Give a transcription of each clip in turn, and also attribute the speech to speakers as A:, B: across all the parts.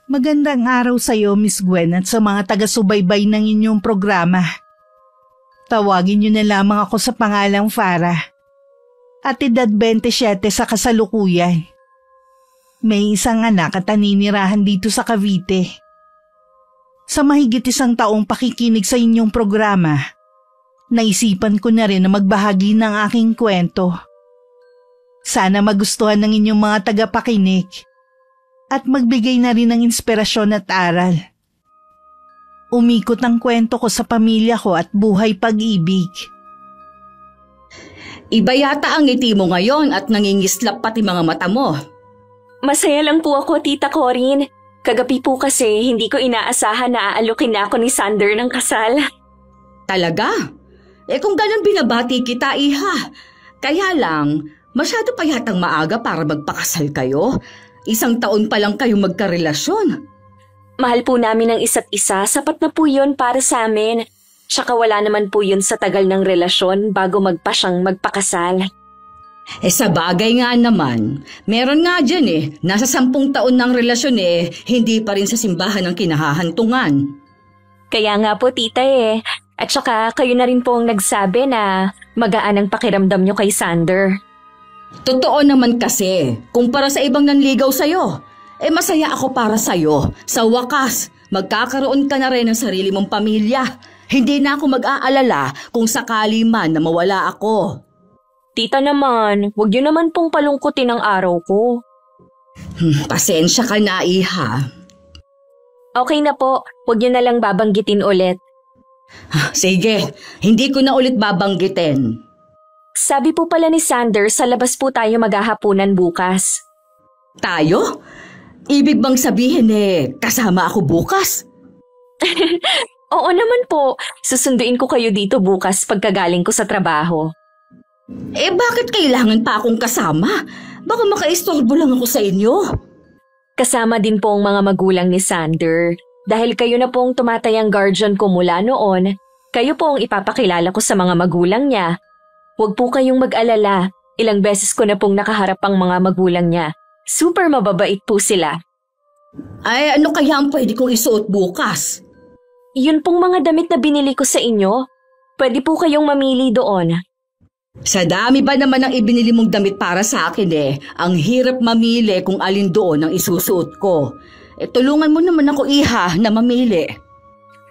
A: Magandang araw sa iyo, Miss Gwen, at sa mga taga-subaybay ng inyong programa. Tawagin niyo na lamang ako sa pangalang Farah. At edad 27 sa kasalukuyan. May isang anak at naninirahan dito sa Cavite. Sa mahigit 1 taong pakikinig sa inyong programa, naisipan ko na rin na magbahagi ng aking kwento. Sana magustuhan ng inyong mga tagapakinig at magbigay na rin ng inspirasyon at aral. Umikot ang kwento ko sa pamilya ko at buhay pag-ibig.
B: Iba yata ang ngiti mo ngayon at nangingislap pati mga mata mo.
C: Masaya lang po ako, Tita Corinne. Kagabi po kasi hindi ko inaasahan na aalukin na ako ni Sander ng kasal.
B: Talaga? Kung ganun binabati kita, iha. Kaya lang, masyado pa yatang maaga para magpakasal kayo. 1 taon pa lang kayong magkarelasyon.
C: Mahal po namin ang isa't isa, sapat na po yun para sa amin. Tsaka wala naman po yun sa tagal ng relasyon bago magpasyang magpakasal.
B: Sa bagay nga naman, meron nga dyan nasa 10 taon ng relasyon hindi pa rin sa simbahan ang kinahahantungan.
C: Kaya nga po, tita At saka kayo na rin po ang nagsabi na magaan ang pakiramdam nyo kay Sander.
B: Totoo naman kasi, kumpara sa ibang nanligaw sa'yo, masaya ako para sa'yo. Sa wakas, magkakaroon ka na rin ng sarili mong pamilya. Hindi na ako mag-aalala kung sakali man na mawala ako.
C: Tita naman, huwag niyo naman pong palungkutin ang araw ko.
B: Pasensya ka na, iha.
C: Okay na po, huwag niyo na lang babanggitin ulit.
B: Sige, hindi ko na ulit babanggitin.
C: Sabi po pala ni Sander, sa labas po tayo maghahapunan bukas.
B: Tayo? Ibig bang sabihin kasama ako bukas?
C: Oo naman po, susunduin ko kayo dito bukas pagkagaling ko sa trabaho.
B: Bakit kailangan pa akong kasama? Baka makaistorbo lang ako sa inyo.
C: Kasama din po ang mga magulang ni Sander. Dahil kayo na pong tumatayang guardian ko mula noon, kayo po ang ipapakilala ko sa mga magulang niya. Huwag po kayong mag-alala, ilang beses ko na pong nakaharap ang mga magulang niya. Super mababait po sila.
B: Ay, ano kaya ang pwede kong isuot bukas?
C: Yun pong mga damit na binili ko sa inyo. Pwede po kayong mamili doon.
B: Sa dami ba naman ang ibinili mong damit para sa akin ang hirap mamili kung alin doon ang isusuot ko. Tulungan mo naman ako, iha, na mamili.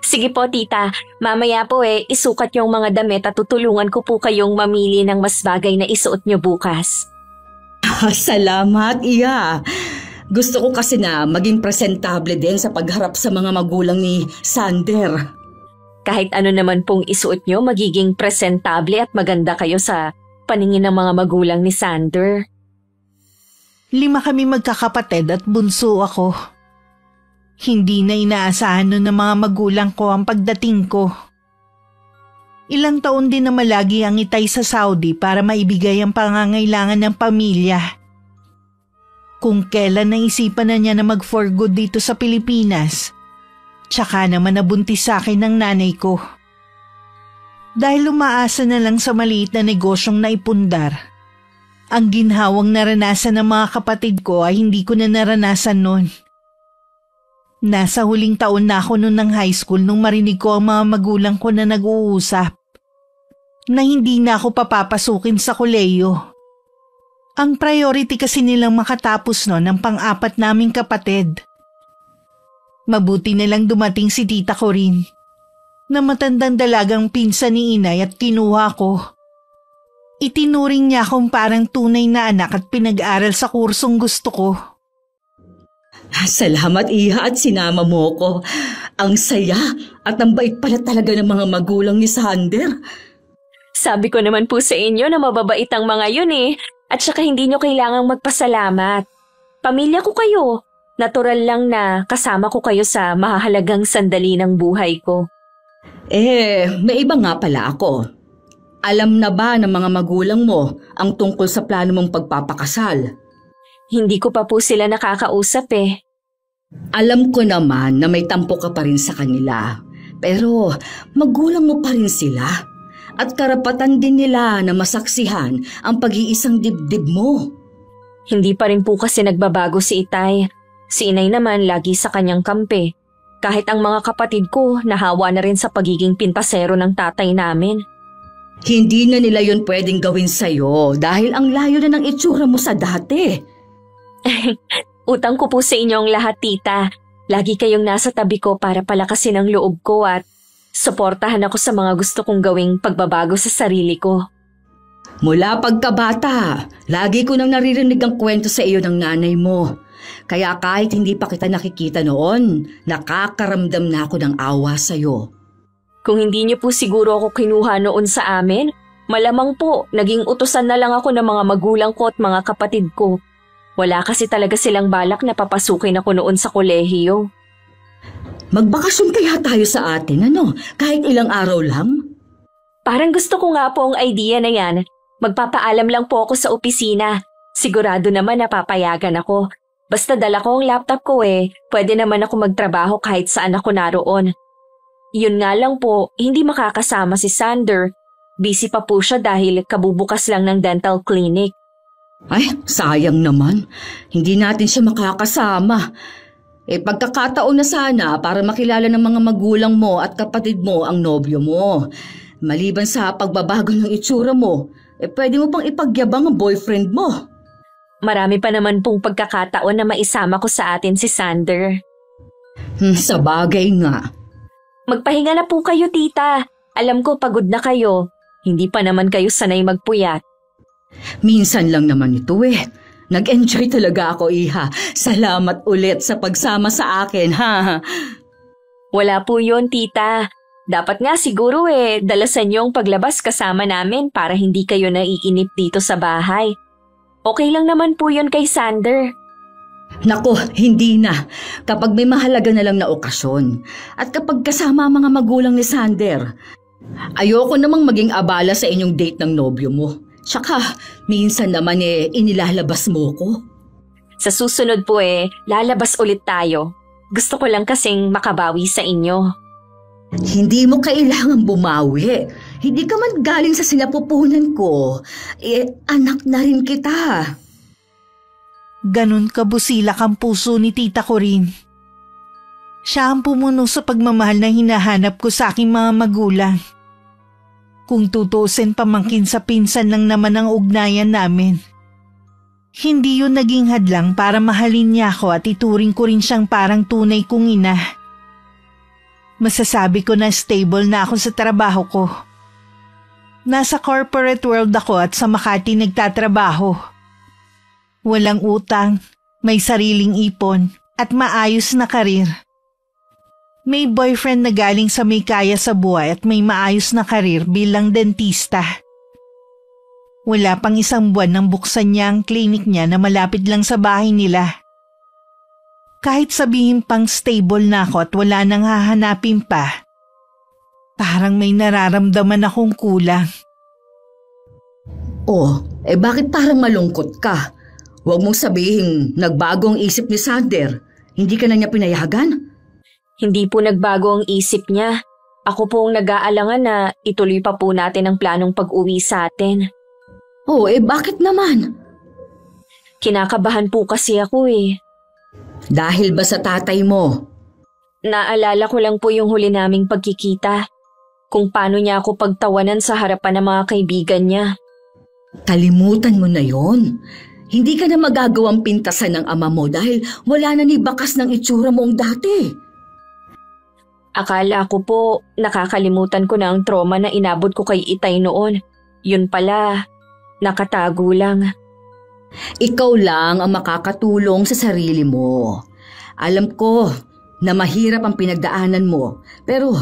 C: Sige po, tita. Mamaya po isukat yung mga damit at tutulungan ko po kayong mamili ng mas bagay na isuot nyo bukas.
B: Salamat, iya. Gusto ko kasi na maging presentable din sa pagharap sa mga magulang ni Sander.
C: Kahit ano naman pong isuot nyo, magiging presentable at maganda kayo sa paningin ng mga magulang ni Sander.
A: 5 kami magkakapatid at bunso ako. Hindi na inaasahan nun ng mga magulang ko ang pagdating ko. Ilang taon din na malagi ang itay sa Saudi para maibigay ang pangangailangan ng pamilya. Kung kailan naisipan na niya na mag-for good dito sa Pilipinas, tsaka naman nabuntis sa akin ng nanay ko. Dahil umaasa na lang sa maliit na negosyong naipundar, ang ginhawang naranasan ng mga kapatid ko ay hindi ko na naranasan noon. Nasa huling taon na ako noon ng high school nung marinig ko ang mga magulang ko na nag-uusap na hindi na ako papapasukin sa kolehiyo. Ang priority kasi nilang makatapos noon ang pang-4 naming kapatid. Mabuti na lang dumating si Tita Corinne na matandang dalagang pinsan ni inay at kinuha ko. Itinuring niya akong parang tunay na anak at pinag-aral sa kursong gusto ko.
B: Salamat, iha, at sinama mo ko. Ang saya at ang bait pala talaga ng mga magulang ni Sander.
C: Sabi ko naman po sa inyo na mababait ang mga yun At saka hindi nyo kailangang magpasalamat. Pamilya ko kayo. Natural lang na kasama ko kayo sa mahahalagang sandali ng buhay ko.
B: May iba nga pala ako. Alam na ba ng mga magulang mo ang tungkol sa plano mong pagpapakasal?
C: Hindi ko pa po sila nakakausap
B: Alam ko naman na may tampo ka pa rin sa kanila. Pero magulang mo pa rin sila. At karapatan din nila na masaksihan ang pag-iisang dibdib mo.
C: Hindi pa rin po kasi nagbabago si Itay. Si inay naman lagi sa kanyang kampe. Kahit ang mga kapatid ko nahawa na rin sa pagiging pintasero ng tatay namin.
B: Hindi na nila yun pwedeng gawin sa'yo dahil ang layo na ng itsura mo sa dati.
C: Utang ko po sa inyong lahat, tita. Lagi kayong nasa tabi ko para palakasin ang loob ko at suportahan ako sa mga gusto kong gawing pagbabago sa sarili ko.
B: Mula pagkabata, lagi ko nang naririnig ang kwento sa iyo ng nanay mo. Kaya kahit hindi pa kita nakikita noon, nakakaramdam na ako ng awa sa'yo.
C: Kung hindi niyo po siguro ako kinuha noon sa amin, malamang po naging utusan na lang ako ng mga magulang ko at mga kapatid ko. Wala kasi talaga silang balak na papasukin ako noon sa kolehiyo.
B: Magbakasyon kaya tayo sa atin, ano? Kahit ilang araw lang?
C: Parang gusto ko nga po ang idea na yan. Magpapaalam lang po ako sa opisina. Sigurado naman na papayagan ako. Basta dala ko ang laptop ko pwede naman ako magtrabaho kahit saan ako naroon. Yun nga lang po, hindi makakasama si Sander. Busy pa po siya dahil kabubukas lang ng dental clinic.
B: Ay, sayang naman. Hindi natin siya makakasama. Pagkakataon na sana para makilala ng mga magulang mo at kapatid mo ang nobyo mo. Maliban sa pagbabago ng itsura mo, pwede mo pang ipagyabang ang boyfriend mo.
C: Marami pa naman pong pagkakataon na maisama ko sa atin si Sander.
B: Sa bagay nga.
C: Magpahinga na po kayo, tita. Alam ko pagod na kayo. Hindi pa naman kayo sanay magpuyat.
B: Minsan lang naman ito Nag-enjoy talaga ako, iha. Salamat ulit sa pagsama sa akin, ha?
C: Wala po yun, tita. Dapat nga siguro dalasan niyo ang paglabas kasama namin para hindi kayo naiinip dito sa bahay. Okay lang naman po yun kay Sander.
B: Nako, hindi na. Kapag may mahalaga na lang na okasyon. At kapag kasama ang mga magulang ni Sander. Ayoko namang maging abala sa inyong date ng nobyo mo. Tsaka, minsan naman inilalabas mo ko.
C: Sa susunod po lalabas ulit tayo. Gusto ko lang kasing makabawi sa inyo.
B: Hindi mo kailangan bumawi. Hindi ka man galing sa sinapupunan ko. Anak na rin kita.
A: Ganun kabusilak ang puso ni Tita Corinne. Siya ang pumuno sa pagmamahal na hinahanap ko sa aking mga magulang. Kung tutusin pamangkin sa pinsan lang naman ang ugnayan namin. Hindi yun naging hadlang para mahalin niya ako at ituring ko rin siyang parang tunay kong ina. Masasabi ko na stable na ako sa trabaho ko. Nasa corporate world ako at sa Makati nagtatrabaho. Walang utang, may sariling ipon at maayos na karir. May boyfriend na galing sa may kaya sa buhay at may maayos na karir bilang dentista. Wala pang isang buwan nang buksan niya ang klinik niya na malapit lang sa bahay nila. Kahit sabihin pang stable na ako at wala nang hahanapin pa, parang may nararamdaman akong kulang.
B: Bakit parang malungkot ka? Huwag mong sabihin nagbago ang isip ni Sander. Hindi ka na niya pinayagan?
C: Hindi po nagbago ang isip niya. Ako po ang nag-aalangan na ituloy pa po natin ang planong pag-uwi sa atin.
B: Bakit naman?
C: Kinakabahan po kasi ako
B: Dahil ba sa tatay mo?
C: Naalala ko lang po yung huli naming pagkikita. Kung paano niya ako pagtawanan sa harapan ng mga kaibigan niya.
B: Kalimutan mo na yon. Hindi ka na magagawang pintasan ng ama mo dahil wala na ni bakas ng itsura mong dati.
C: Akala ko po nakakalimutan ko na ang trauma na inabot ko kay Itay noon. Yun pala, nakatago lang.
B: Ikaw lang ang makakatulong sa sarili mo. Alam ko na mahirap ang pinagdaanan mo, pero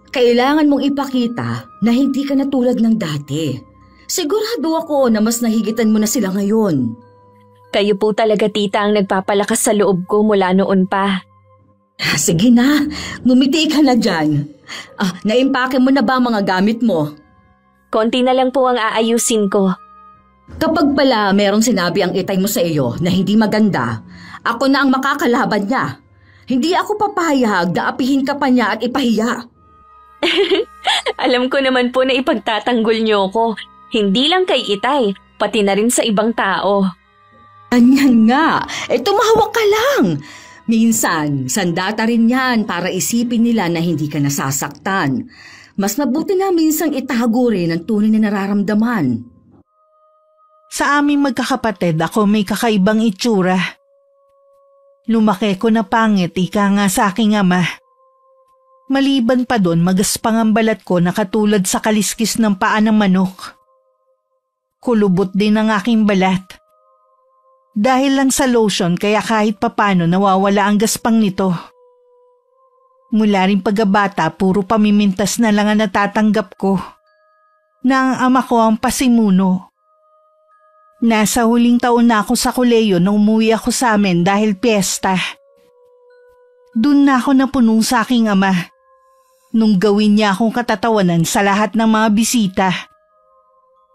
B: kailangan mong ipakita na hindi ka na tulad ng dati. Sigurado ako na mas nahigitan mo na sila ngayon.
C: Kayo po talaga, tita, ang nagpapalakas sa loob ko mula noon pa.
B: Sige na, ngumiti ka na dyan. Naimpake mo na ba ang mga gamit mo?
C: Konti na lang po ang aayusin ko.
B: Kapag pala merong sinabi ang itay mo sa iyo na hindi maganda, ako na ang makakalaban niya. Hindi ako papayag na apihin ka pa niya at ipahiya.
C: Alam ko naman po na ipagtatanggol niyo ko. Hindi lang kay Itay, pati na rin sa ibang tao.
B: Anyan nga, tumawag ka lang. Minsan, sandata rin yan para isipin nila na hindi ka nasasaktan. Mas mabuti na minsang itago rin ang tunay na nararamdaman.
A: Sa aming magkakapatid, ako may kakaibang itsura. Lumaki ko na pangit, ika nga sa aking ama. Maliban pa doon, magaspang ang balat ko na katulad sa kaliskis ng paa ng manok. Kulubot din ang aking balat. Dahil lang sa lotion kaya kahit papano nawawala ang gaspang nito. Mula rin pagkabata, puro pamimintas na lang ang natatanggap ko. Na ang ama ko ang pasimuno. Nasa huling taon na ako sa koleyo nang umuwi ako sa amin dahil piyesta. Doon na ako napuno sa aking ama. Nung gawin niya akong katatawanan sa lahat ng mga bisita.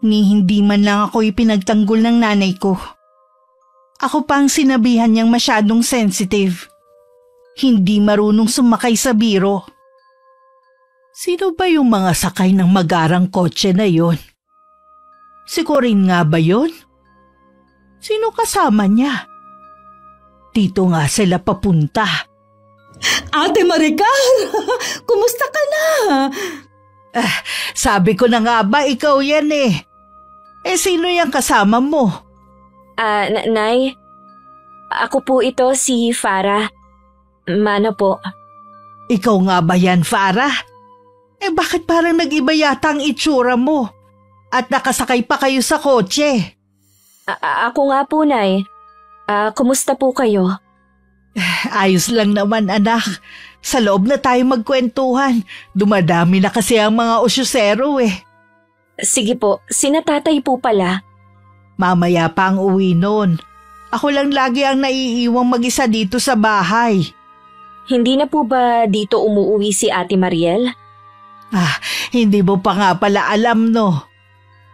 A: Ni hindi man lang ako ipinagtanggol ng nanay ko. Ako pa ang sinabihan niyang masyadong sensitive. Hindi marunong sumakay sa biro. Sino ba yung mga sakay ng magarang kotse na yon? Si Corinne nga ba yon? Sino kasama niya? Dito nga sila papunta.
B: Ate Maricar, kumusta ka na?
A: Sabi ko na nga ba ikaw yan eh. Sino yung kasama mo?
C: Nay, ako po ito si Farah. Mano po.
A: Ikaw nga ba yan, Farah? Bakit parang nag-iba yata ang itsura mo? At nakasakay pa kayo sa kotse?
C: Ako nga po, Nay. Kumusta po kayo?
A: Ayos lang naman, anak. Sa loob na tayo magkwentuhan. Dumadami na kasi ang mga osyosero eh.
C: Sige po, sina tatay po pala.
A: Mamaya pa ang uwi nun. Ako lang lagi ang naiiwang mag-isa dito sa bahay.
C: Hindi na po ba dito umuuwi si Ate Mariel?
A: Hindi mo pa nga pala alam no.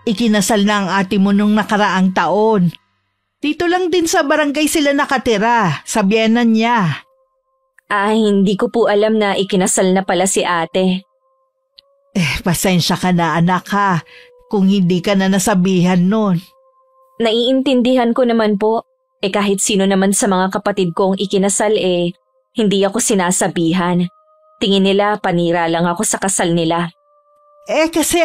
A: Ikinasal na ang ate mo nung nakaraang taon. Dito lang din sa barangay sila nakatira, sa biyenan niya.
C: Hindi ko po alam na ikinasal na pala si ate.
A: Pasensya ka na anak ha, kung hindi ka na nasabihan nun.
C: Naiintindihan ko naman po. Kahit sino naman sa mga kapatid kong ikinasal hindi ako sinasabihan. Tingin nila panira lang ako sa kasal nila.
A: Kasi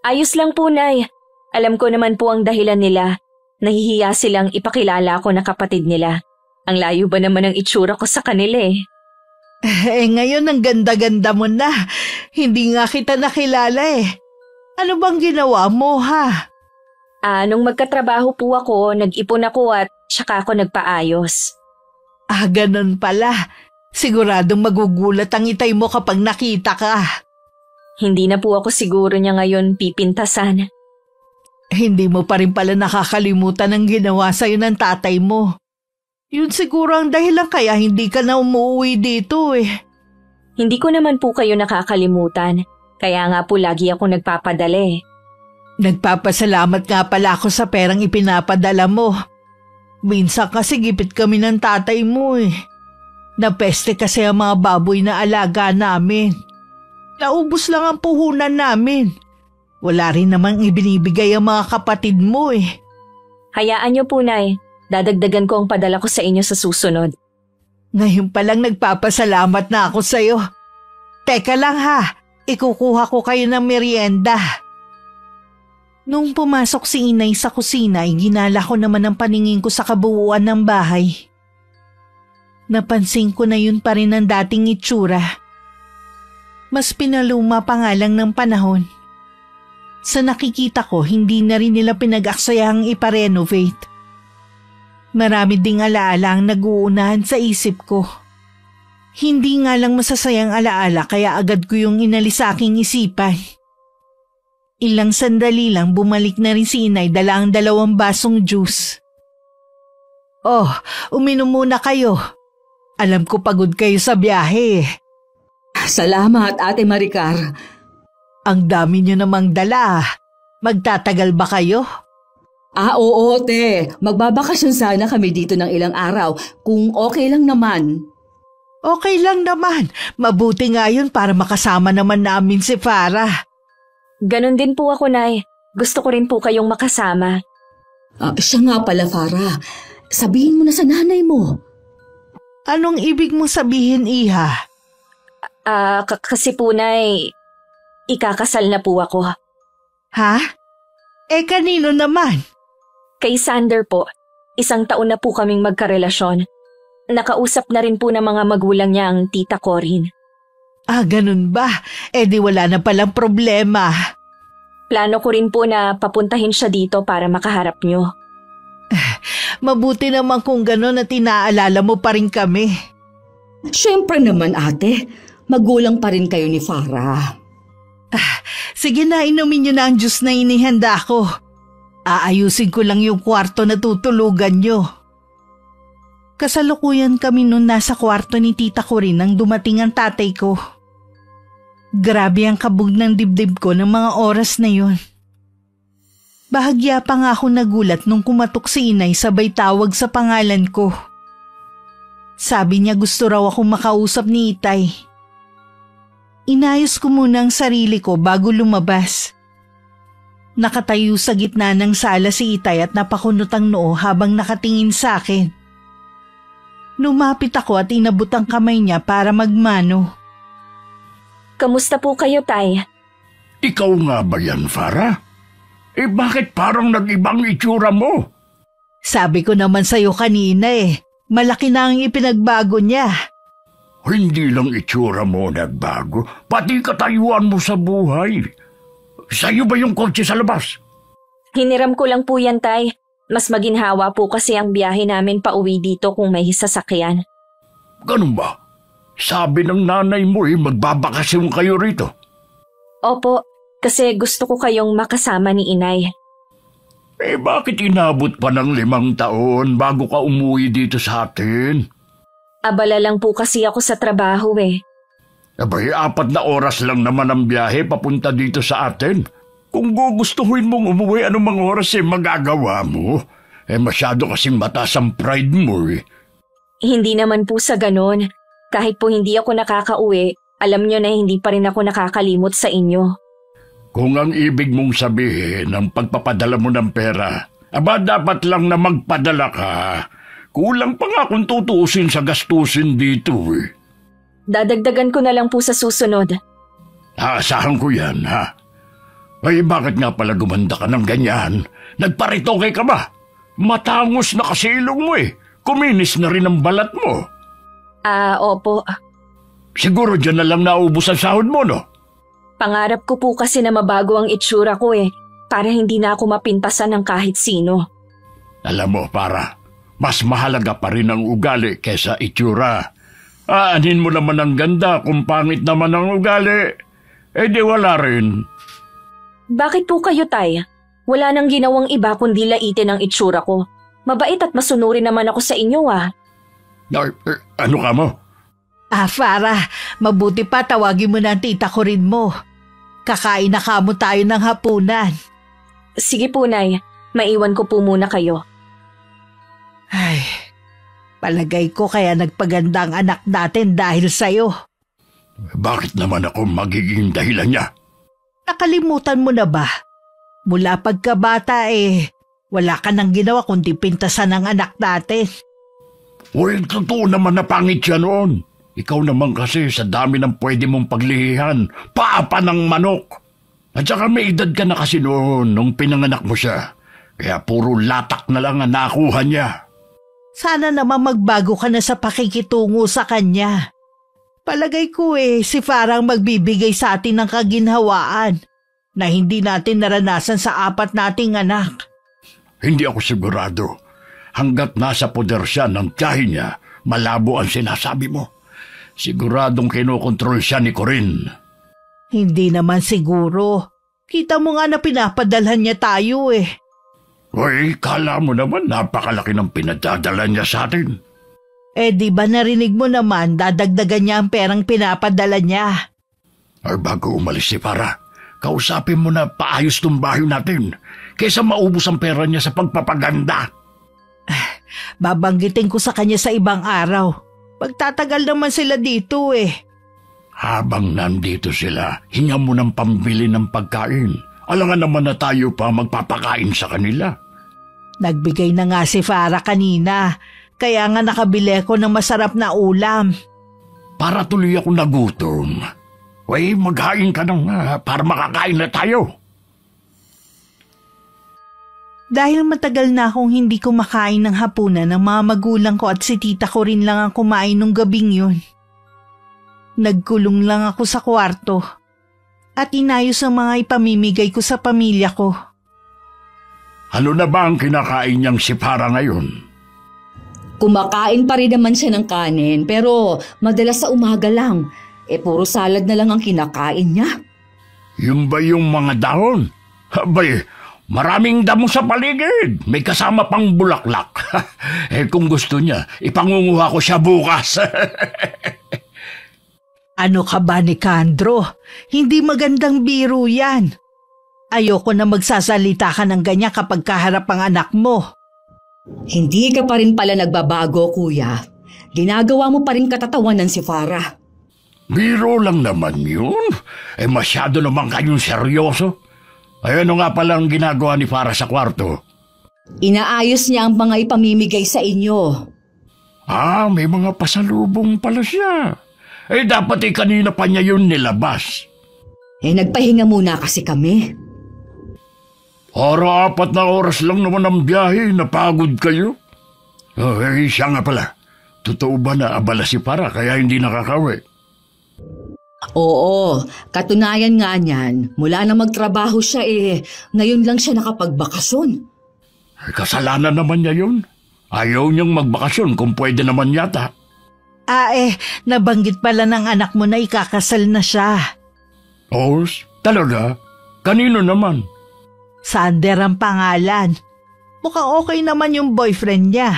C: Ayos lang po, Nay. Alam ko naman po ang dahilan nila. Nahihiya silang ipakilala ako na kapatid nila. Ang layo ba naman ang itsura ko sa kanila eh.
A: Ngayon ang ganda-ganda mo na. Hindi nga kita nakilala eh. Ano bang ginawa mo ha?
C: Nung magkatrabaho po ako, nag-ipon ako at tsaka ako nagpaayos.
A: Ganun pala. Siguradong magugulat ang itay mo kapag nakita ka.
C: Hindi na po ako siguro niya ngayon pipintasan.
A: Hindi mo pa rin pala nakakalimutan ang ginawa sa'yo ng tatay mo. Yun siguro ang dahilan kaya hindi ka na umuwi dito eh.
C: Hindi ko naman po kayo nakakalimutan. Kaya nga po lagi ako nagpapadala eh.
A: Nagpapasalamat nga pala ako sa perang ipinapadala mo. Minsan kasi gipit kami ng tatay mo eh. Napeste kasi ang mga baboy na alaga namin. Naubos lang ang puhunan namin. Wala rin namang ibinibigay ang mga kapatid mo eh.
C: Hayaan niyo po, Nay. Dadagdagan ko ang padala ko sa inyo sa susunod.
A: Ngayon palang nagpapasalamat na ako sa'yo. Teka lang ha, ikukuha ko kayo ng merienda. Nung pumasok si Inay sa kusina, ginala ko naman ang paningin ko sa kabuuan ng bahay. Napansin ko na yun pa rin ang dating itsura. Mas pinaluma pa nga lang ng panahon. Sa nakikita ko, hindi na rin nila pinag-aksayahang iparenovate. Marami ding alaala ang nag-uunahan sa isip ko. Hindi nga lang masasayang alaala kaya agad ko yung inalis sa aking isipan. Ilang sandali lang bumalik na rin si Inay dala ang 2 basong juice. Oh, uminom muna kayo. Alam ko pagod kayo sa biyahe.
B: Salamat, Ate Maricar.
A: Ang dami niyo namang dala. Magtatagal ba kayo?
B: Oo, te. Magbabakasyon sana kami dito ng ilang araw kung okay lang naman.
A: Okay lang naman. Mabuti nga yun para makasama naman namin si Farah.
C: Ganon din po ako, Nay. Gusto ko rin po kayong makasama.
B: Siya nga pala, Farah. Sabihin mo na sa nanay mo.
A: Anong ibig mong sabihin, Iha?
C: Kasi po, Nay, ikakasal na po ako.
A: Ha? Kanino naman?
C: Kay Sander po. 1 taon na po kaming magkarelasyon. Nakausap na rin po ng mga magulang niya ang tita Corinne.
A: Ganun ba? Di wala na palang problema.
C: Plano ko rin po na papuntahin siya dito para makaharap niyo.
A: Mabuti naman kung gano'n at inaalala mo pa rin kami.
B: Siyempre naman ate, magulang pa rin kayo ni Farah.
A: Sige na, inumin niyo na ang juice na inihanda ko. Aayusin ko lang yung kwarto na tutulugan niyo. Kasalukuyan kami noon nasa kwarto ni tita ko rin nang dumating ang tatay ko. Grabe ang kabog ng dibdib ko ng mga oras na yon. Bahagya pa nga ako nagulat nung kumatok si inay sabay tawag sa pangalan ko. Sabi niya gusto raw akong makausap ni Itay. Inayos ko muna ang sarili ko bago lumabas. Nakatayo sa gitna ng sala si Itay at napakunot ang noo habang nakatingin sa akin. Lumapit ako at inabot ang kamay niya para magmano.
C: Kamusta po kayo, Tay?
D: Ikaw nga ba yan, Farah? Bakit parang nag-ibang itsura mo?
A: Sabi ko naman sa'yo kanina malaki na ang ipinagbago niya.
D: Hindi lang itsura mo nagbago, pati katayuan mo sa buhay. Sa'yo ba yung kotse sa labas?
C: Hiniram ko lang po yan, Tay. Mas maginhawa po kasi ang biyahe namin pa uwi dito kung may sasakyan.
D: Ganun ba? Sabi ng nanay mo magbabakasyon kayo rito.
C: Opo, kasi gusto ko kayong makasama ni Inay.
D: Bakit inabot pa ng 5 taon bago ka umuwi dito sa atin?
C: Abala lang po kasi ako sa trabaho
D: Abay, 4 na oras lang naman ang biyahe papunta dito sa atin. Kung gugustuhin mong umuwi anumang oras magagawa mo. Masyado kasing mataas ang pride mo
C: Hindi naman po sa ganon. Kahit po hindi ako nakakauwi, alam nyo na hindi pa rin ako nakakalimot sa inyo.
D: Kung ang ibig mong sabihin ang pagpapadala mo ng pera, dapat lang na magpadala ka. Kulang pa nga kung tutuusin sa gastusin dito
C: Dadagdagan ko na lang po sa susunod.
D: Aasahan ko yan, ha? Bakit nga pala gumanda ka ng ganyan? Nagparitoke ka ba? Matangos na kasi ilong mo Kuminis na rin ang balat mo.
C: Opo.
D: Siguro dyan na lang naubos ang sahod mo, no?
C: Pangarap ko po kasi na mabago ang itsura ko para hindi na ako mapintasan ng kahit sino.
D: Alam mo, para, mas mahalaga pa rin ang ugali kesa itsura. Aanin mo naman ang ganda kung pangit naman ang ugali. Di wala rin.
C: Bakit po kayo, Tay? Wala nang ginawang iba kundi laitin ang itsura ko. Mabait at masunurin naman ako sa inyo
D: Ano ka mo?
A: Farah, mabuti pa tawagin mo na ang tita ko rin mo. Kakain na kamo tayo ng hapunan.
C: Sige po, Nay. Maiwan ko po muna kayo.
A: Ay, palagay ko kaya nagpaganda ang anak natin dahil sa'yo.
D: Bakit naman ako magiging dahilan niya?
A: Nakalimutan mo na ba? Mula pagkabata wala ka nang ginawa kundi pintasan ang anak natin.
D: Totoo naman na pangit siya noon. Ikaw naman kasi sa dami ng pwede mong paglihihan, paapa ng manok. At saka may edad ka na kasi noon nung pinanganak mo siya. Kaya puro latak na lang ang nakuha niya.
A: Sana naman magbago ka na sa pakikitungo sa kanya. Palagay ko si Farah ang magbibigay sa atin ng kaginhawaan na hindi natin naranasan sa 4 nating anak.
D: Hindi ako sigurado. Hanggat nasa poder siya ng tiyahin niya, malabo ang sinasabi mo. Siguradong kinokontrol siya ni Corinne.
A: Hindi naman siguro. Kita mo nga na pinapadalhan niya tayo
D: Kala mo naman napakalaki ng pinadadala niya sa atin.
A: Di ba narinig mo naman dadagdagan niya ang perang pinapadala niya?
D: Bago umalis si Farah, kausapin mo na paayos tong bahay natin kaysa maubos ang pera niya sa pagpapaganda.
A: Babanggitin ko sa kanya sa ibang araw. Pagtatagal naman sila dito
D: Habang nandito sila, hinga mo ng pambili ng pagkain. Alangan naman na tayo pa magpapakain sa kanila.
A: Nagbigay na nga si Farah kanina. Kaya nga nakabili ako ng masarap na ulam.
D: Para tuloy ako nagutom. Uy, maghain ka na para makakain na tayo.
A: Dahil matagal na akong hindi kumakain ng hapunan ng mga magulang ko at si tita ko rin lang ang kumain nung gabing yun. Nagkulong lang ako sa kwarto at inayos ang mga ipamimigay ko sa pamilya ko.
D: Ano na ba ang kinakain niyang si Farah ngayon?
B: Kumakain pa rin naman siya ng kanin pero madalas sa umaga lang. Puro salad na lang ang kinakain niya.
D: Yung ba yung mga dahon? Abay, maraming damo sa paligid. May kasama pang bulaklak. Kung gusto niya, ipangunguha ko siya bukas.
A: Ano ka ba, Nicandro? Hindi magandang biro yan. Ayoko na magsasalita ka ng ganyan kapag kaharap ang anak mo.
B: Hindi ka pa rin pala nagbabago, kuya. Ginagawa mo pa rin katatawanan si Farah.
D: Biro lang naman yun. Masyado naman kayong seryoso. Ano nga pala ang ginagawa ni Farah sa kwarto?
B: Inaayos niya ang mga ipamimigay sa inyo.
D: May mga pasalubong pala siya. Dapat kanina pa niya yun nilabas.
B: Nagpahinga muna kasi kami.
D: 4 na oras lang naman ang biyahe. Napagod kayo? Siya nga pala. Totoo ba na abala si Farah kaya hindi nakakawi?
B: Oo, katunayan nga niyan. Mula na magtrabaho siya ngayon lang siya nakapagbakasyon.
D: Kasalanan naman niya yun. Ayaw niyang magbakasyon kung pwede naman yata.
A: Nabanggit pala ng anak mo na ikakasal na siya.
D: Talaga? Kanino naman?
A: Sander ang pangalan. Mukhang okay naman yung boyfriend niya.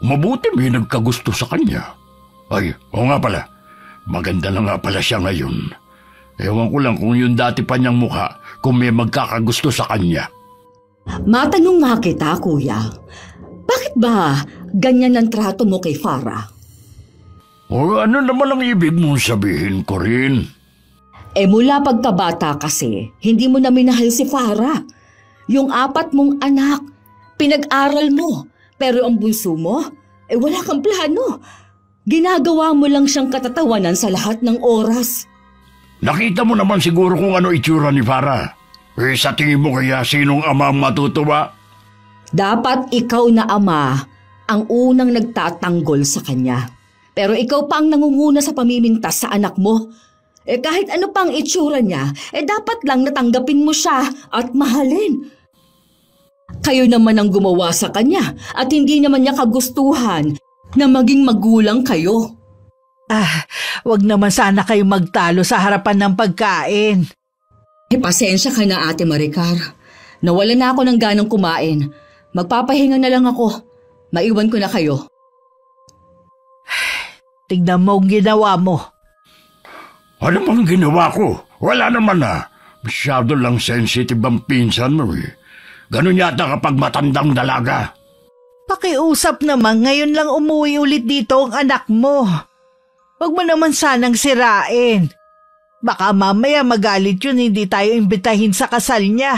D: Mabuti may nagkagusto sa kanya. Oo nga pala. Maganda na nga pala siya ngayon. Ewan ko lang kung yung dati pa niyang mukha kung may magkakagusto sa kanya.
B: Matanong nga kita, kuya. Bakit ba ganyan ang trato mo kay Farah?
D: Ano naman ang ibig mong sabihin ko rin?
B: Mula pagkabata kasi, hindi mo na minahal si Farah. Yung 4 mong anak, pinag-aral mo. Pero ang bunso mo, wala kang plano. Ginagawa mo lang siyang katatawanan sa lahat ng oras.
D: Nakita mo naman siguro kung ano itsura ni Farah. Sa tingin mo kaya sinong ama ang matutuwa?
B: Dapat ikaw na ama ang unang nagtatanggol sa kanya. Pero ikaw pa ang nangunguna sa pamimintas sa anak mo. Kahit ano pang itsura niya, dapat lang natanggapin mo siya at mahalin. Kayo naman ang gumawa sa kanya at hindi naman niya kagustuhan na maging magulang kayo.
A: Wag naman sana kayo magtalo sa harapan ng pagkain.
B: Pasensya ka na, Ate Maricar. Nawala na ako ng ganang kumain. Magpapahinga na lang ako. Maiwan ko na kayo.
A: Tignan mo ang ginawa mo.
D: Ano bang ginawa ko? Wala naman na. Masyado lang sensitive ang pinsan mo Ganun yata kapag matandang dalaga.
A: Pakiusap naman, ngayon lang umuwi ulit dito ang anak mo. Huwag mo naman sanang sirain. Baka mamaya magalit yun, hindi tayo imbitahin sa kasal niya.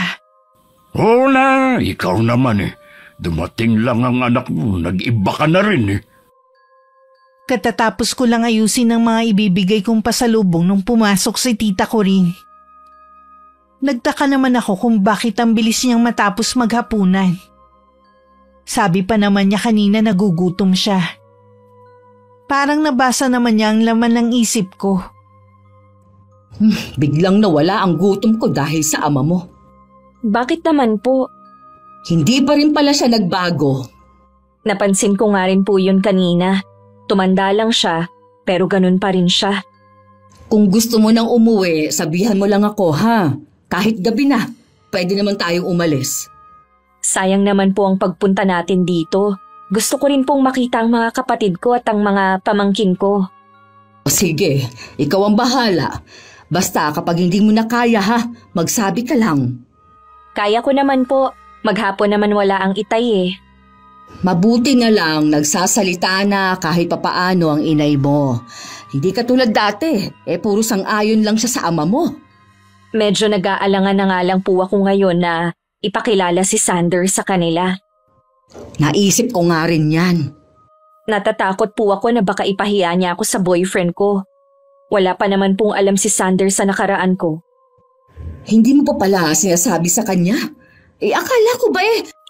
D: Oo na, ikaw naman Dumating lang ang anak mo, nag-iba ka na rin
A: Katatapos ko lang ayusin ang mga ibibigay kong pasalubong nung pumasok si tita ko rin. Nagtaka naman ako kung bakit ang bilis niyang matapos maghapunan. Sabi pa naman niya kanina nagugutom siya. Parang nabasa naman niya ang laman ng isip ko.
B: Biglang nawala ang gutom ko dahil sa ama mo.
C: Bakit naman po?
B: Hindi pa rin pala siya nagbago.
C: Napansin ko nga rin po yun kanina. Tumanda lang siya, pero ganun pa rin siya.
B: Kung gusto mo nang umuwi, sabihan mo lang ako, ha? Kahit gabi na, pwede naman tayong umalis.
C: Sayang naman po ang pagpunta natin dito. Gusto ko rin pong makita ang mga kapatid ko at ang mga pamangkin ko.
B: Sige, ikaw ang bahala. Basta kapag hindi mo na kaya magsabi ka lang.
C: Kaya ko naman po. Maghapon naman wala ang itay
B: Mabuti na lang nagsasalita na kahit papaano ang inay mo. Hindi katulad dati, puro sang-ayon lang siya sa ama mo.
C: Medyo nag-aalangan na nga lang po ako ngayon na ipakilala si Sander sa kanila.
B: Naisip ko nga rin yan.
C: Natatakot po ako na baka ipahiya niya ako sa boyfriend ko. Wala pa naman pong alam si Sander sa nakaraan ko.
B: Hindi mo pa pala sinasabi sa kanya? Akala ko ba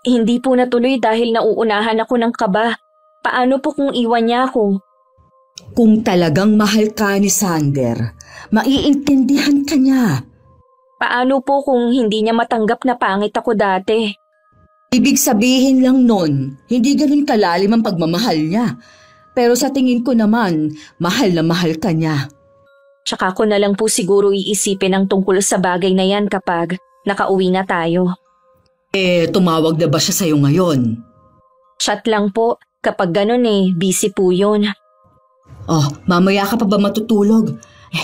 C: Hindi po natuloy dahil nauunahan ako ng kaba. Paano po kung iwan niya ako?
B: Kung talagang mahal ka ni Sander, maiintindihan ka niya.
C: Paano po kung hindi niya matanggap na pangit ako dati?
B: Ibig sabihin lang nun, hindi ganun kalalim ang pagmamahal niya. Pero sa tingin ko naman, mahal na mahal ka niya.
C: Tsaka ko na lang po siguro iisipin ang tungkol sa bagay na yan kapag nakauwi na tayo.
B: Tumawag na ba siya sa'yo ngayon?
C: Chat lang po. Kapag ganun busy po yun.
B: Mamaya ka pa ba matutulog?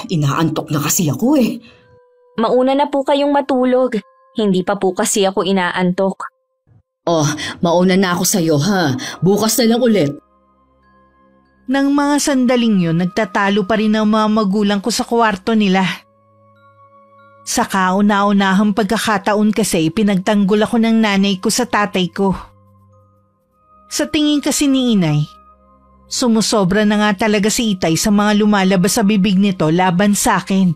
B: Inaantok na kasi ako
C: Mauna na po kayong matulog. Hindi pa po kasi ako inaantok.
B: Mauna na ako sa'yo ha. Bukas na lang ulit.
A: Nang mga sandaling yun, nagtatalo pa rin ang mga magulang ko sa kwarto nila. Sa kauna-unahang pagkakataon kasi pinagtanggol ako ng nanay ko sa tatay ko. Sa tingin kasi ni inay, sumusobra na nga talaga si Itay sa mga lumalabas sa bibig nito laban sa akin.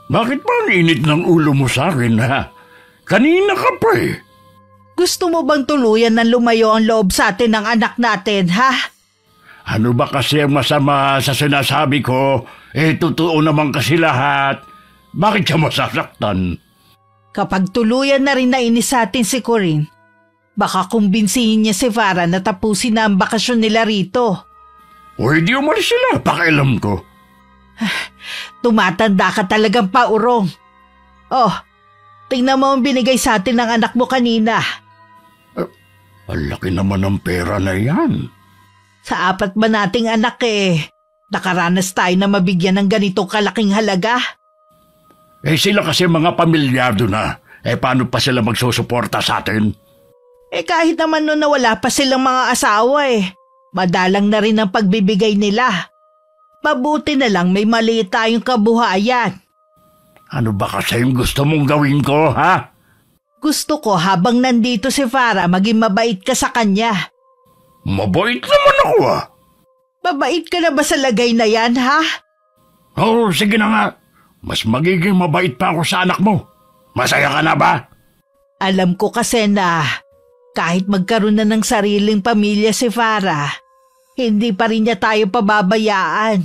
D: Bakit ba ang init ng ulo mo sa akin, ha? Kanina ka pa
A: Gusto mo bang tuluyan ng lumayo ang loob sa atin ng anak natin, ha?
D: Ano ba kasi ang masama sa sinasabi ko? Totoo naman kasi lahat. Bakit siya masasaktan?
A: Kapag tuluyan na rin nainis sa atin si Corinne, baka kumbinsihin niya si Farah na tapusin na ang bakasyon nila rito.
D: Di umalis sila, pakialam ko.
A: Tumatanda ka talagang paurong. Tingnan mo ang binigay sa atin ng anak mo kanina.
D: Ang laki naman ng pera na yan.
A: Sa 4 ba nating anak nakaranas tayo na mabigyan ng ganitong kalaking halaga?
D: Sila kasi mga pamilyado na. Paano pa sila magsusuporta sa atin?
A: Kahit naman noon na wala pa silang mga asawa madalang na rin ang pagbibigay nila. Mabuti na lang may maliit tayong kabuhayan.
D: Ano ba kasi yung gusto mong gawin ko, ha?
A: Gusto ko habang nandito si Farah maging mabait ka sa kanya.
D: Mabait naman ako
A: Mabait ka na ba sa lagay na yan, ha?
D: Sige na nga. Mas magiging mabait pa ako sa anak mo. Masaya ka na ba?
A: Alam ko kasi na kahit magkaroon na ng sariling pamilya si Farah, hindi pa rin niya tayo pababayaan.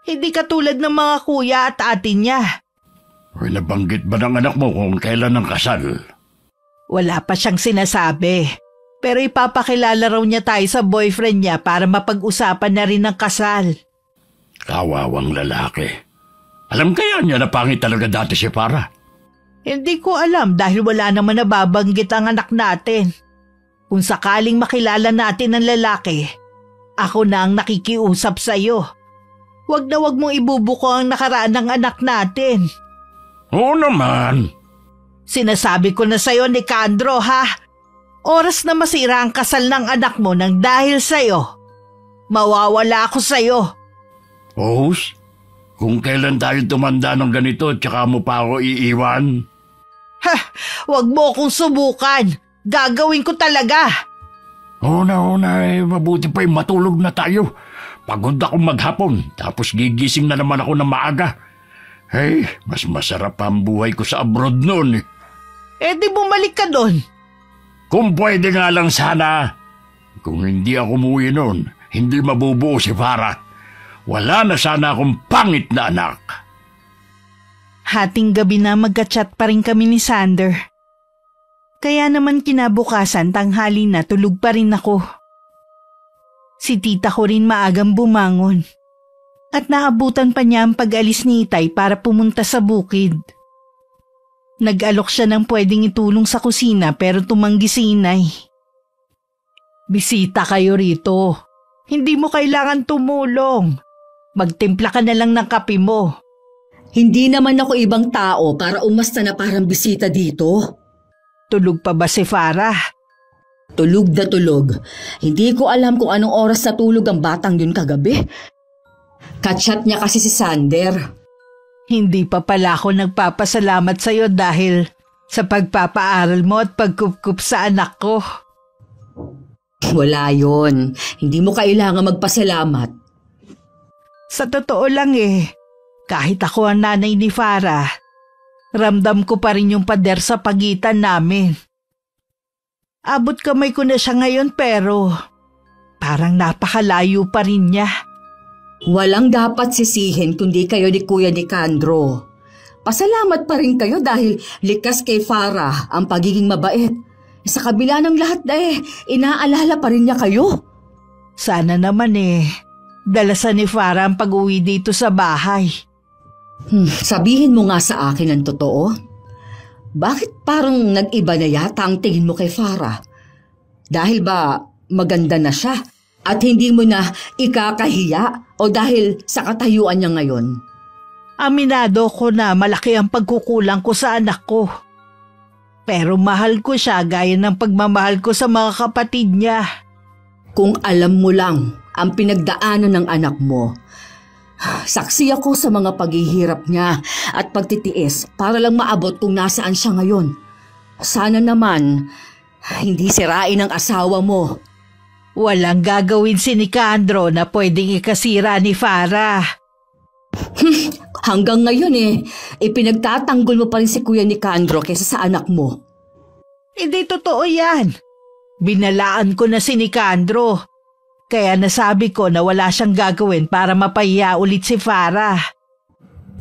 A: Hindi katulad ng mga kuya at ate niya.
D: Nabanggit ba ng anak mo kung kailan ang kasal?
A: Wala pa siyang sinasabi. Pero ipapakilala raw niya tayo sa boyfriend niya para mapag-usapan na rin ang kasal.
D: Kawawang lalaki. Alam kaya niya na pangit talaga dati si Farah?
A: Hindi ko alam dahil wala naman nababanggit ang anak natin. Kung sakaling makilala natin ang lalaki, ako na ang nakikiusap sa iyo. Huwag na huwag mong ibubuko ang nakaraan ng anak natin.
D: Oo naman.
A: Sinasabi ko na sa iyo, Nicandro, ha? Oras na masira ang kasal ng anak mo nang dahil sa iyo. Mawawala ako sa iyo.
D: Kung kailan tayo tumanda ng ganito tsaka mo pa ako iiwan?
A: Huwag mo akong subukan. Gagawin ko talaga.
D: Mabuti pa matulog na tayo. Pagod akong maghapon, tapos gigising na naman ako ng maaga. Mas masarap ang buhay ko sa abroad noon.
A: Di bumalik ka doon.
D: Kung pwede nga lang sana. Kung hindi ako umuwi noon, hindi mabubuo si Farah. Wala na sana akong pangit na anak.
A: Hating gabi na magka-chat pa rin kami ni Sander. Kaya naman kinabukasan tanghali na tulog pa rin ako. Si tita ko rin maagang bumangon. At naabutan pa niya ang pag-alis ni Itay para pumunta sa bukid. Nag-alok siya ng pwedeng itulong sa kusina pero tumanggi si Inay. Bisita kayo rito. Hindi mo kailangan tumulong. Magtimpla ka na lang ng kape mo.
B: Hindi naman ako ibang tao para umasta na parang bisita dito.
A: Tulog pa ba si Farah?
B: Tulog na tulog. Hindi ko alam kung anong oras natulog ang batang yun kagabi. Kachat niya kasi si Sander.
A: Hindi pa pala ako nagpapasalamat sa iyo dahil sa pagpapaaral mo at pagkupkup sa anak ko.
B: Wala yon. Hindi mo kailangan magpasalamat.
A: Sa totoo lang kahit ako ang nanay ni Farah, ramdam ko pa rin yung pader sa pagitan namin. Abot kamay ko na siya ngayon pero parang napakalayo pa rin niya.
B: Walang dapat sisihin kundi kayo ni Kuya Nicandro. Pasalamat pa rin kayo dahil likas kay Farah ang pagiging mabait. Sa kabila ng lahat inaalala pa rin niya kayo.
A: Sana naman dalasan ni Farah ang pag-uwi dito sa bahay.
B: Sabihin mo nga sa akin ang totoo. Bakit parang nag-iba na yata ang tingin mo kay Farah? Dahil ba maganda na siya at hindi mo na ikakahiya o dahil sa katayuan niya ngayon?
A: Aminado ko na malaki ang pagkukulang ko sa anak ko. Pero mahal ko siya gaya ng pagmamahal ko sa mga kapatid niya.
B: Kung alam mo lang ang pinagdaanan ng anak mo, saksi ako sa mga paghihirap niya at pagtitiis para lang maabot kung nasaan siya ngayon. Sana naman hindi sirain ang asawa mo.
A: Walang gagawin si Nicandro na pwedeng ikasira ni Farah.
B: Hanggang ngayon ipinagtatanggol mo pa rin si Kuya Nicandro kaysa sa anak mo.
A: Hindi totoo yan. Binalaan ko na si Nicandro. Kaya nasabi ko na wala siyang gagawin para mapahiya ulit si Farah.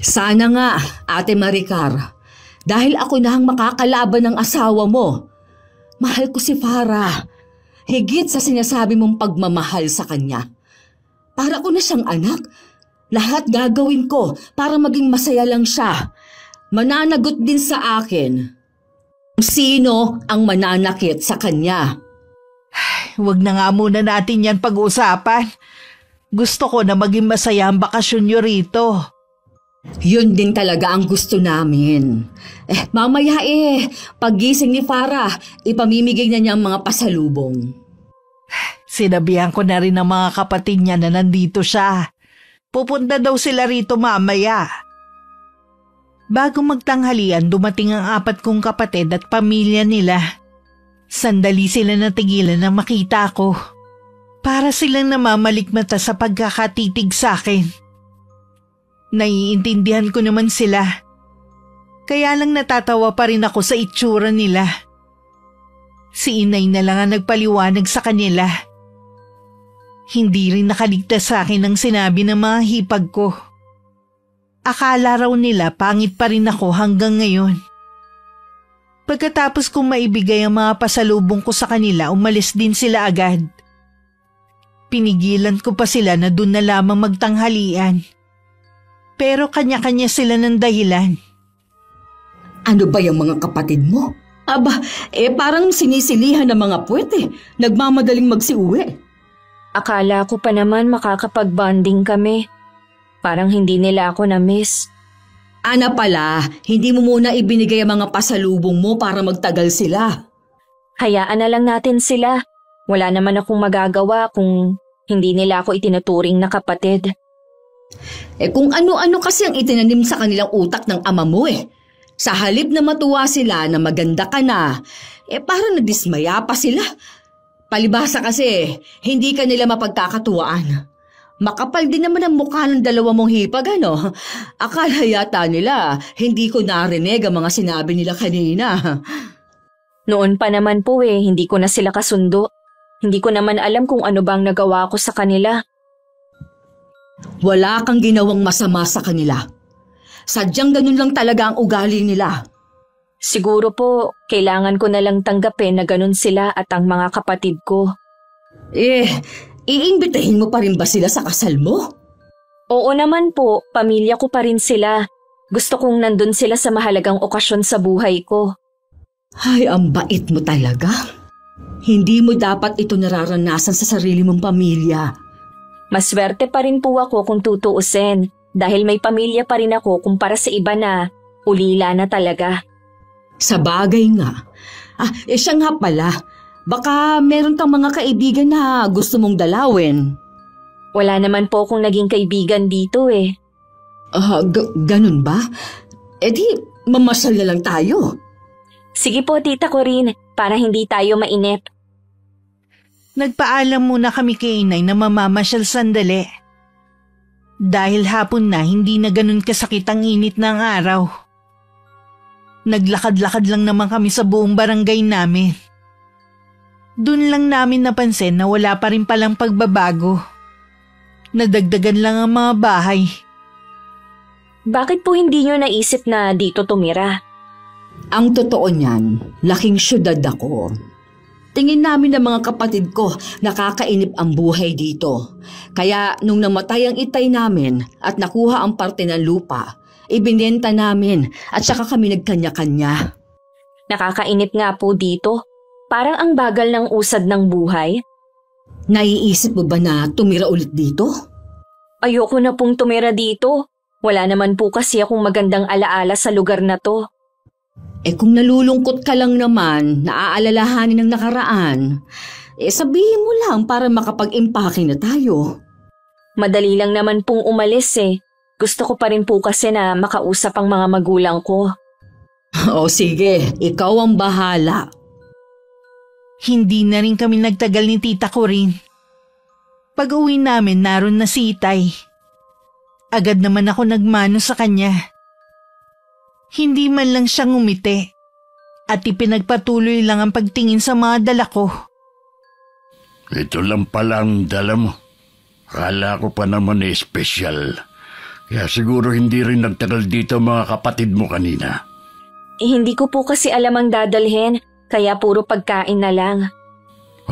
B: Sana nga, Ate Maricar. Dahil ako na ang makakalaban ng asawa mo. Mahal ko si Farah. Higit sa sinasabi mong pagmamahal sa kanya. Para ko na siyang anak. Lahat gagawin ko para maging masaya lang siya. Mananagot din sa akin. Sino ang mananakit sa kanya?
A: Huwag na nga muna natin yan pag-usapan. Gusto ko na maging masaya ang bakasyon nyo rito.
B: Yun din talaga ang gusto namin. Mamaya paggising ni Farah, ipamimigay na niya ang mga pasalubong.
A: Sinabihan ko na rin ang mga kapatid niya na nandito siya. Pupunta daw sila rito mamaya. Bago magtanghalian, dumating ang 4 kong kapatid at pamilya nila. Sandali sila natigilan na makita ko. Para silang namamalikmata sa pagkakatitig sa akin. Naiintindihan ko naman sila. Kaya lang natatawa pa rin ako sa itsura nila. Si inay na lang ang nagpaliwanag sa kanila. Hindi rin nakaligtas sa akin ang sinabi ng mga hipag ko. Akala raw nila pangit pa rin ako hanggang ngayon. Pagkatapos kong maibigay ang mga pasalubong ko sa kanila, umalis din sila agad. Pinigilan ko pa sila na doon na lamang magtanghalian. Pero kanya-kanya sila ng dahilan.
B: Ano ba yung mga kapatid mo? Aba, parang sinisilihan ng mga puwet Nagmamadaling magsiuwi.
C: Akala ko pa naman makakapag-bonding kami. Parang hindi nila ako na-miss.
B: Ana pala, hindi mo muna ibinigay ang mga pasalubong mo para magtagal sila.
C: Hayaan na lang natin sila. Wala naman akong magagawa kung hindi nila ako itinuturing na kapatid.
B: Kung ano-ano kasi ang itinanim sa kanilang utak ng ama mo Sa halip na matuwa sila na maganda ka na, parang nadismaya pa sila. Palibhasa kasi, hindi ka nila mapagkakatuwaan. Makapal din naman ang mukha ng dalawa mong hipag, Akala yata nila, hindi ko narinig ang mga sinabi nila kanina.
C: Noon pa naman po hindi ko na sila kasundo. Hindi ko naman alam kung ano bang nagawa ko sa kanila.
B: Wala kang ginawang masama sa kanila. Sadyang ganun lang talaga ang ugali nila.
C: Siguro po, kailangan ko na lang tanggapin na ganun sila at ang mga kapatid ko.
B: Iimbitahin mo pa rin ba sila sa kasal mo?
C: Oo naman po, pamilya ko pa rin sila. Gusto kong nandun sila sa mahalagang okasyon sa buhay ko.
B: Ay, ang bait mo talaga. Hindi mo dapat ito nararanasan sa sarili mong pamilya.
C: Maswerte pa rin po ako kung tutuusin dahil may pamilya pa rin ako kumpara sa iba na ulila na talaga.
B: Sa bagay nga. Siya nga pala. Baka meron kang mga kaibigan na gusto mong dalawin.
C: Wala naman po akong naging kaibigan dito
B: Ganun ba? Di, mamasyal na lang tayo.
C: Sige po, Tita Corinne, para hindi tayo mainip.
A: Nagpaalam muna kami kay inay na mamamasyal sandali. Dahil hapon na hindi na ganun kasakit ang init ng araw. Naglakad-lakad lang naman kami sa buong barangay namin. Doon lang namin napansin na wala pa rin palang pagbabago. Nadagdagan lang ang mga bahay.
C: Bakit po hindi nyo naisip na dito tumira?
B: Ang totoo niyan, laking syudad ako. Tingin namin ng mga kapatid ko, nakakainip ang buhay dito. Kaya nung namatay ang itay namin at nakuha ang parte ng lupa, ibinenta namin at saka kami nagkanya-kanya.
C: Nakakainip nga po dito. Parang ang bagal ng usad ng buhay.
B: Naiisip mo ba na tumira ulit dito?
C: Ayoko na pong tumira dito. Wala naman po kasi akong magandang alaala sa lugar na to.
B: Kung nalulungkot ka lang naman, naaalalahanin ng nakaraan, sabihin mo lang para makapag-impake na tayo.
C: Madali lang naman pong umalis eh. Gusto ko pa rin po kasi na makausap ang mga magulang ko.
B: O sige, ikaw ang bahala.
A: Hindi na rin kami nagtagal ni tita ko rin. Pag-uwi namin, naroon na si Itay. Agad naman ako nagmano sa kanya. Hindi man lang siyang ngumiti at ipinagpatuloy lang ang pagtingin sa mga dala ko.
D: Ito lang pala ang dala mo. Akala ko pa naman espesyal. Kaya siguro hindi rin nagtagal dito mga kapatid mo kanina.
C: Hindi ko po kasi alam ang dadalhin, kaya puro pagkain na lang.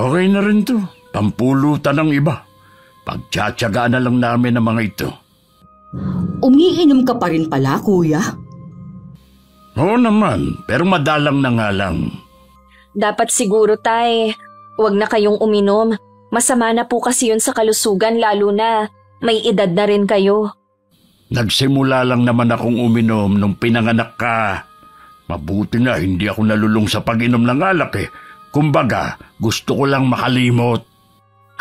D: Okay na rin to. Pampulutan ng iba. Pagtsatsagaan na lang namin ang mga ito.
B: Umiinom ka pa rin pala, kuya?
D: Oo naman, pero madalang na nga lang.
C: Dapat siguro tay, huwag na kayong uminom. Masama na po kasi yun sa kalusugan lalo na may edad na rin kayo.
D: Nagsimula lang naman akong uminom nung pinanganak ka. Mabuti nga hindi ako nalulung sa pag-inom ng alak eh. Kumbaga, gusto ko lang makalimot.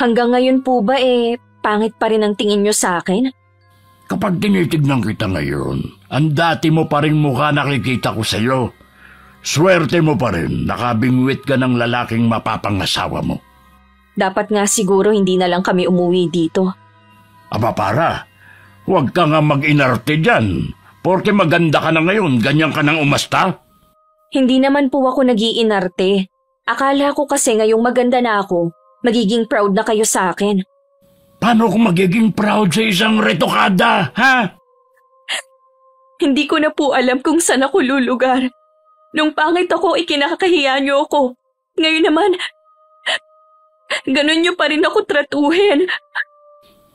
C: Hanggang ngayon po ba pangit pa rin ang tingin nyo sa akin?
D: Kapag tinitignan kita ngayon, ang dati mo pa rin mukha nakikita ko sa'yo. Swerte mo pa rin, nakabingwit ka ng lalaking mapapangasawa mo.
C: Dapat nga siguro hindi na lang kami umuwi dito.
D: Aba para, huwag ka nga mag-inarte dyan. Porke maganda ka na ngayon, ganyan ka nang umasta?
C: Hindi naman po ako nag-iinarte. Akala ko kasi ngayong maganda na ako, magiging proud na kayo sa akin.
D: Paano ako magiging proud sa isang retokada, ha?
C: Hindi ko na po alam kung saan ako lulugar. Nung pangit ako, ikinakahiya niyo ako. Ngayon naman, ganun niyo pa rin ako tratuhin.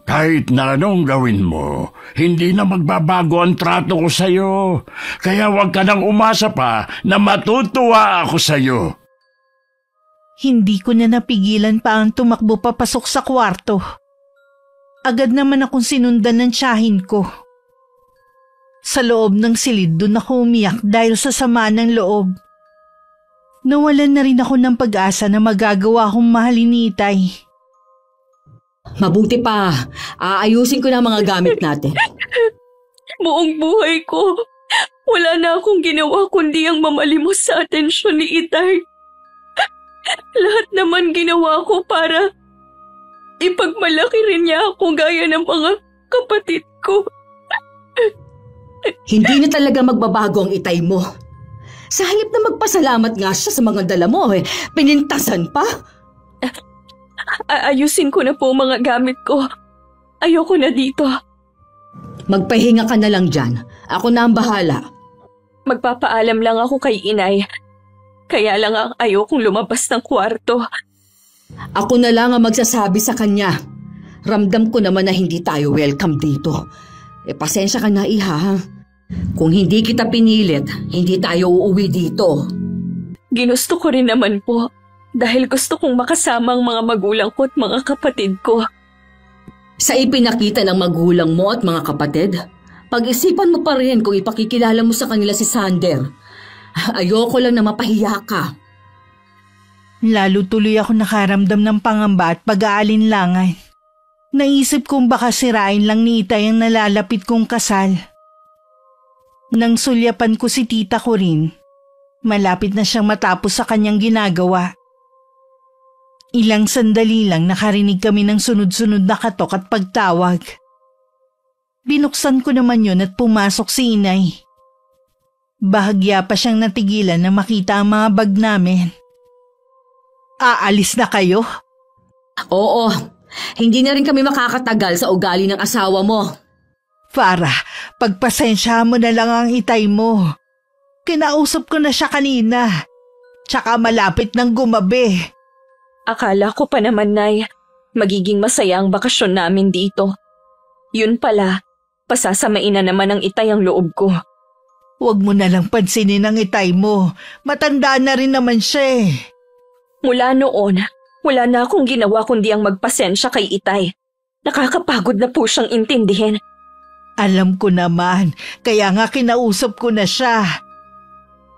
D: Kahit na anong gawin mo, hindi na magbabago ang trato ko sa'yo. Kaya huwag ka nang umasa pa na matutuwa ako sa'yo.
A: Hindi ko na napigilan pa ang tumakbo papasok sa kwarto. Agad naman akong sinundan ng tiyahin ko. Sa loob ng silid doon ako umiyak dahil sa sama ng loob. Nawalan na rin ako ng pag-asa na magagawa akong mahalin ni Itay.
B: Mabuti pa, aayusin ko na mga gamit natin.
C: Buong buhay ko, wala na akong ginawa kundi ang mamalimos sa atensyon ni Itay. Lahat naman ginawa ko para ipagmalaki rin niya ako gaya ng mga kapatid ko.
B: Hindi na talaga magbabago ang Itay mo. Sa halip na magpasalamat nga siya sa mga dala mo, pinintasan pa.
C: Ayusin ko na po mga gamit ko. Ayoko na dito.
B: Magpahinga ka na lang dyan. Ako na ang bahala.
C: Magpapaalam lang ako kay inay. Kaya lang ayokong lumabas ng kwarto.
B: Ako na lang ang magsasabi sa kanya. Ramdam ko naman na hindi tayo welcome dito. Pasensya ka na, iha. Kung hindi kita pinilit, hindi tayo uuwi dito.
C: Ginusto ko rin naman po. Dahil gusto kong makasama ang mga magulang ko at mga kapatid ko.
B: Sa ipinakita ng magulang mo at mga kapatid, pag-isipan mo pa rin kung ipakikilala mo sa kanila si Sander. Ayoko lang na mapahiya ka.
A: Lalo tuloy ako nakaramdam ng pangamba at pag-aalinlangan. Naisip kong baka sirain lang ni Itay ang nalalapit kong kasal. Nang sulyapan ko si tita ko rin, malapit na siyang matapos sa kanyang ginagawa. Ilang sandali lang nakarinig kami ng sunod-sunod na katok at pagtawag. Binuksan ko naman yun at pumasok si inay. Bahagya pa siyang natigilan na makita ang mga bag namin. Aalis na kayo?
B: Oo, hindi na rin kami makakatagal sa ugali ng asawa mo.
A: Farah, pagpasensyahan mo na lang ang itay mo. Kinausap ko na siya kanina. Tsaka malapit ng gumabi.
C: Akala ko pa naman, Nay, magiging masaya ang bakasyon namin dito. Yun pala, pasasamain na naman ang itay ang loob ko.
A: Huwag mo na lang pansinin ang itay mo. Matanda na rin naman siya eh.
C: Mula noon, wala na akong ginawa kundi ang magpasensya kay itay. Nakakapagod na po siyang intindihin.
A: Alam ko naman, kaya nga kinausap ko na siya.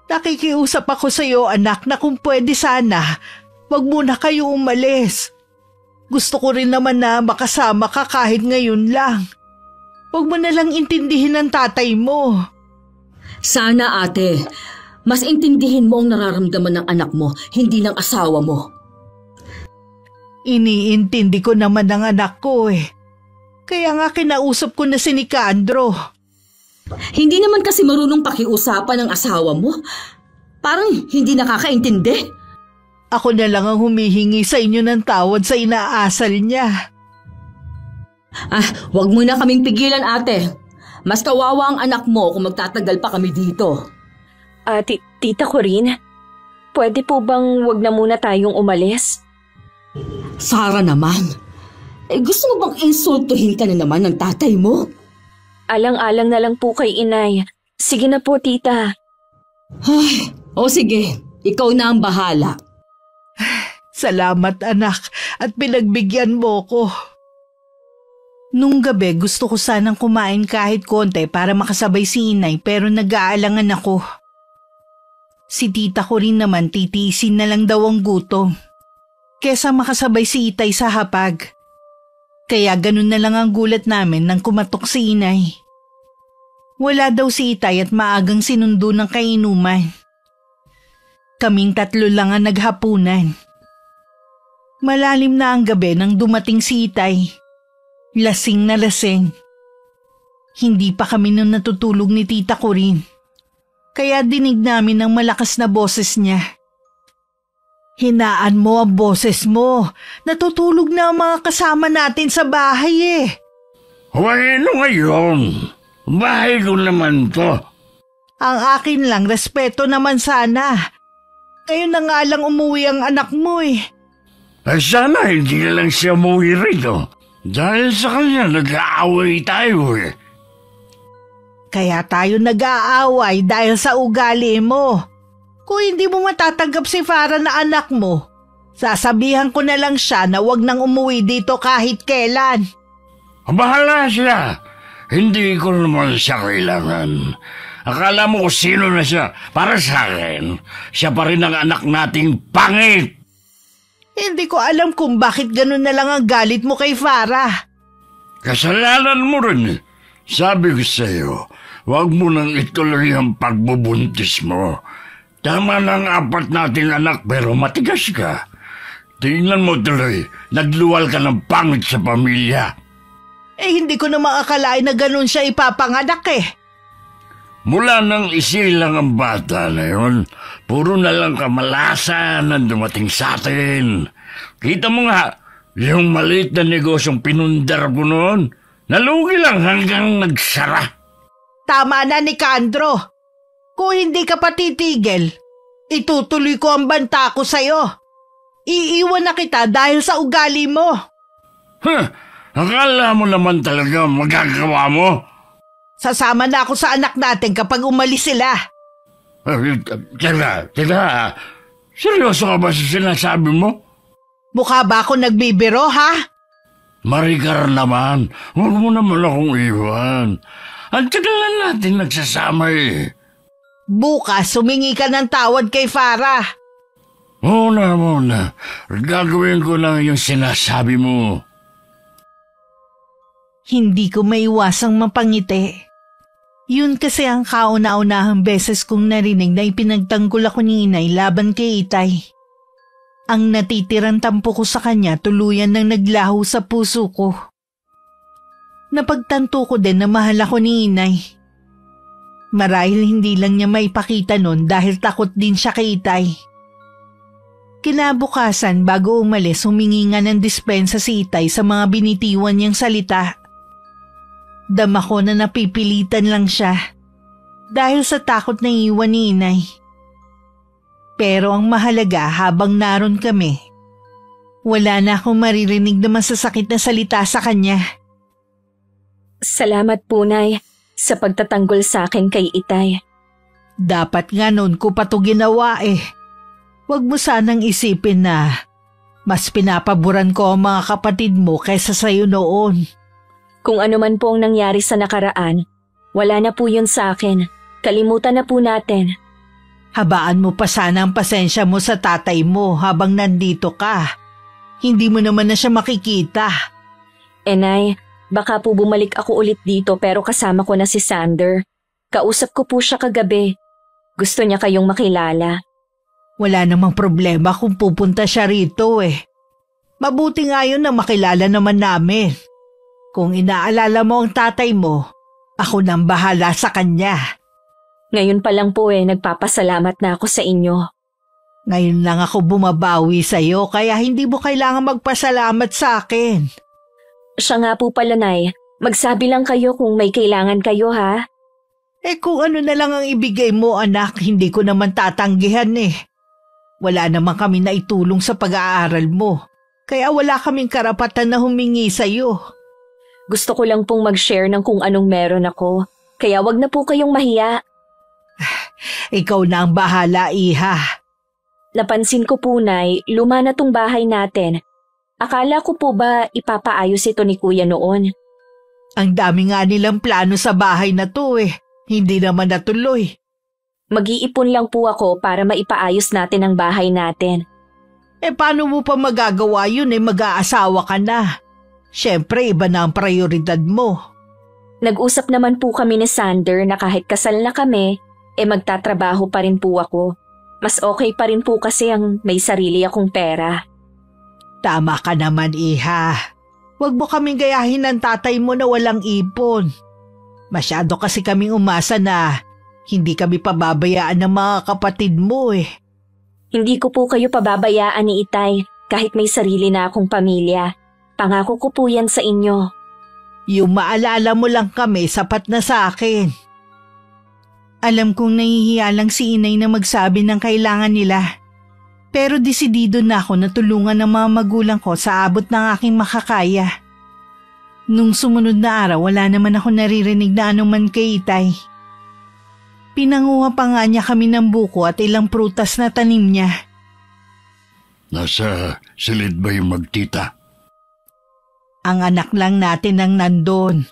A: Nakikiusap ako sa iyo, anak, na kung pwede sana, wag muna kayo umalis. Gusto ko rin naman na makasama ka kahit ngayon lang. Wag mo na lang intindihin ang tatay mo.
B: Sana ate, mas intindihin mo ang nararamdaman ng anak mo, hindi ng asawa mo.
A: Iniintindi ko naman ang anak ko eh. Kaya nga kinausap ko na si Nicandro.
B: Hindi naman kasi marunong pakiusapan ng asawa mo. Parang hindi nakakaintindi.
A: Ako na lang ang humihingi sa inyo ng tawad sa inaasal niya.
B: Wag mo na kaming pigilan ate. Mas kawawa ang anak mo kung magtatagal pa kami dito.
C: Tita Corinne, pwede po bang wag na muna tayong umalis?
B: Sara naman, gusto mo bang insultuhin ka na naman ng tatay mo?
C: Alang-alang na lang po kay inay. Sige na po, tita.
B: O sige, ikaw na ang bahala.
A: Salamat anak at pinagbigyan mo ko. Nung gabi gusto ko sanang kumain kahit konti para makasabay si inay pero nag-aalangan ako. Si tita ko rin naman titiisin na lang daw ang gutom. Kesa makasabay si itay sa hapag. Kaya ganun na lang ang gulat namin nang kumatok si inay. Wala daw si itay at maagang sinundo ng kainuman. Kaming tatlo lang ang naghapunan. Malalim na ang gabi nang dumating si itay. Lasing na lasing. Hindi pa kami nun natutulog ni tita Corinne. Kaya dinig namin ang malakas na boses niya. Hinaan mo ang boses mo. Natutulog na ang mga kasama natin sa bahay eh.
D: Ano ngayon? Bahay ko naman to.
A: Ang akin lang, respeto naman sana. Ngayon na nga lang umuwi ang anak mo eh.
D: Sana hindi na lang siya umuwi rito. Dahil sa kanya nag-aaway tayo eh.
A: Kaya tayo nag-aaway dahil sa ugali mo. Kung hindi mo matatanggap si Farah na anak mo, sasabihan ko na lang siya na wag nang umuwi dito kahit kailan.
D: Bahala siya. Hindi ko naman siya kailangan. Akala mo kung sino na siya. Para sa akin, siya pa rin ang anak nating pangit.
A: Hindi ko alam kung bakit ganun na lang ang galit mo kay Farah.
D: Kasalanan mo rin. Sabi ko sa'yo, huwag mo nang ituloy ang pagbubuntis mo. Tama na ang 4 nating anak pero matigas ka. Tingnan mo tuloy, nagluwal ka ng pangit sa pamilya.
A: Hindi ko na maakalain na ganun siya ipapanganak eh.
D: Mula nang isilang ang bata na yun, puro na lang kamalasan ang dumating sa atin. Kita mo nga, yung maliit na negosyong pinundar ko noon, nalugi lang hanggang nagsara.
A: Tama na Nicandro. Kung hindi ka pa titigil, itutuloy ko ang banta ko sa'yo. Iiwan na kita dahil sa ugali mo.
D: Akala mo naman talaga magagawa mo?
A: Sasama na ako sa anak natin kapag umalis sila.
D: Teka. Seryoso ka ba sa sinasabi mo?
A: Mukha ba ako nagbibiro, ha?
D: Maricar naman, huwag mo naman akong iwan. Ang tagal na natin nagsasama eh.
A: Bukas, humingi ka ng tawad kay Farah.
D: Muna. Gagawin ko lang yung sinasabi mo.
A: Hindi ko maiwasang mapangiti. Yun kasi ang kauna-unahang beses kong narinig na ipinagtanggol ako ni inay laban kay itay. Ang natitirang tampo ko sa kanya tuluyan nang naglaho sa puso ko. Napagtanto ko din na mahal ako ni inay. Marahil hindi lang niya maipakita nun dahil takot din siya kay Itay. Kinabukasan bago umalis humingi nga ng dispensa si Itay sa mga binitiwan niyang salita. Dama ko na napipilitan lang siya dahil sa takot na iwan ni inay. Pero ang mahalaga habang naroon kami, wala na akong maririnig na masasakit na salita sa kanya.
C: Salamat po, Nay, sa pagtatanggol sa akin kay Itay.
A: Dapat nga noon ko pa to ginawa eh. Huwag mo sanang isipin na mas pinapaboran ko ang mga kapatid mo kaysa sa'yo noon.
C: Kung ano man po ang nangyari sa nakaraan, wala na po yun sa akin. Kalimutan na po natin.
A: Habaan mo pa sana ang pasensya mo sa tatay mo habang nandito ka. Hindi mo naman na siya makikita.
C: Nay, baka po bumalik ako ulit dito pero kasama ko na si Sander. Kausap ko po siya kagabi. Gusto niya kayong makilala.
A: Wala namang problema kung pupunta siya rito eh. Mabuti nga yun na makilala naman namin. Kung inaalala mo ang tatay mo, ako nang bahala sa kanya.
C: Ngayon pa lang po nagpapasalamat na ako sa inyo.
A: Ngayon lang ako bumabawi sa'yo kaya hindi mo kailangan magpasalamat sa akin.
C: Siya nga po pala, Nay. Magsabi lang kayo kung may kailangan kayo, ha?
A: Kung ano na lang ang ibigay mo, anak, hindi ko naman tatanggihan eh. Wala naman kami na itulong sa pag-aaral mo. Kaya wala kaming karapatan na humingi sa'yo.
C: Gusto ko lang pong mag-share ng kung anong meron ako. Kaya wag na po kayong mahiya.
A: Ikaw na ang bahala, iha.
C: Napansin ko po, Nay, luma na tong bahay natin. Akala ko po ba ipapaayos ito ni Kuya noon?
A: Ang dami nga nilang plano sa bahay na to eh. Hindi naman natuloy.
C: Mag-iipon lang po ako para maipaayos natin ang bahay natin.
A: Paano mo pa magagawa yun mag-aasawa ka na? Siyempre, iba na ang prioridad mo.
C: Nag-usap naman po kami ni Sander na kahit kasal na kami, magtatrabaho pa rin po ako. Mas okay pa rin po kasi ang may sarili akong pera.
A: Tama ka naman, iha. Huwag mo kaming gayahin ng tatay mo na walang ipon. Masyado kasi kaming umasa na hindi kami pababayaan ng mga kapatid mo eh.
C: Hindi ko po kayo pababayaan ni Itay kahit may sarili na akong pamilya. Pangako ko po yan sa inyo.
A: Yung maalala mo lang kami, sapat na sa akin. Alam kong nahihiya lang si inay na magsabi ng kailangan nila. Pero desidido na ako na tulungan ng mga magulang ko sa abot ng aking makakaya. Nung sumunod na araw, wala naman ako naririnig na anuman kay Itay. Pinanguha pa nga niya kami ng buko at ilang prutas na tanim niya.
D: Nasa silid ba yung magtita?
A: Ang anak lang natin ang nandun.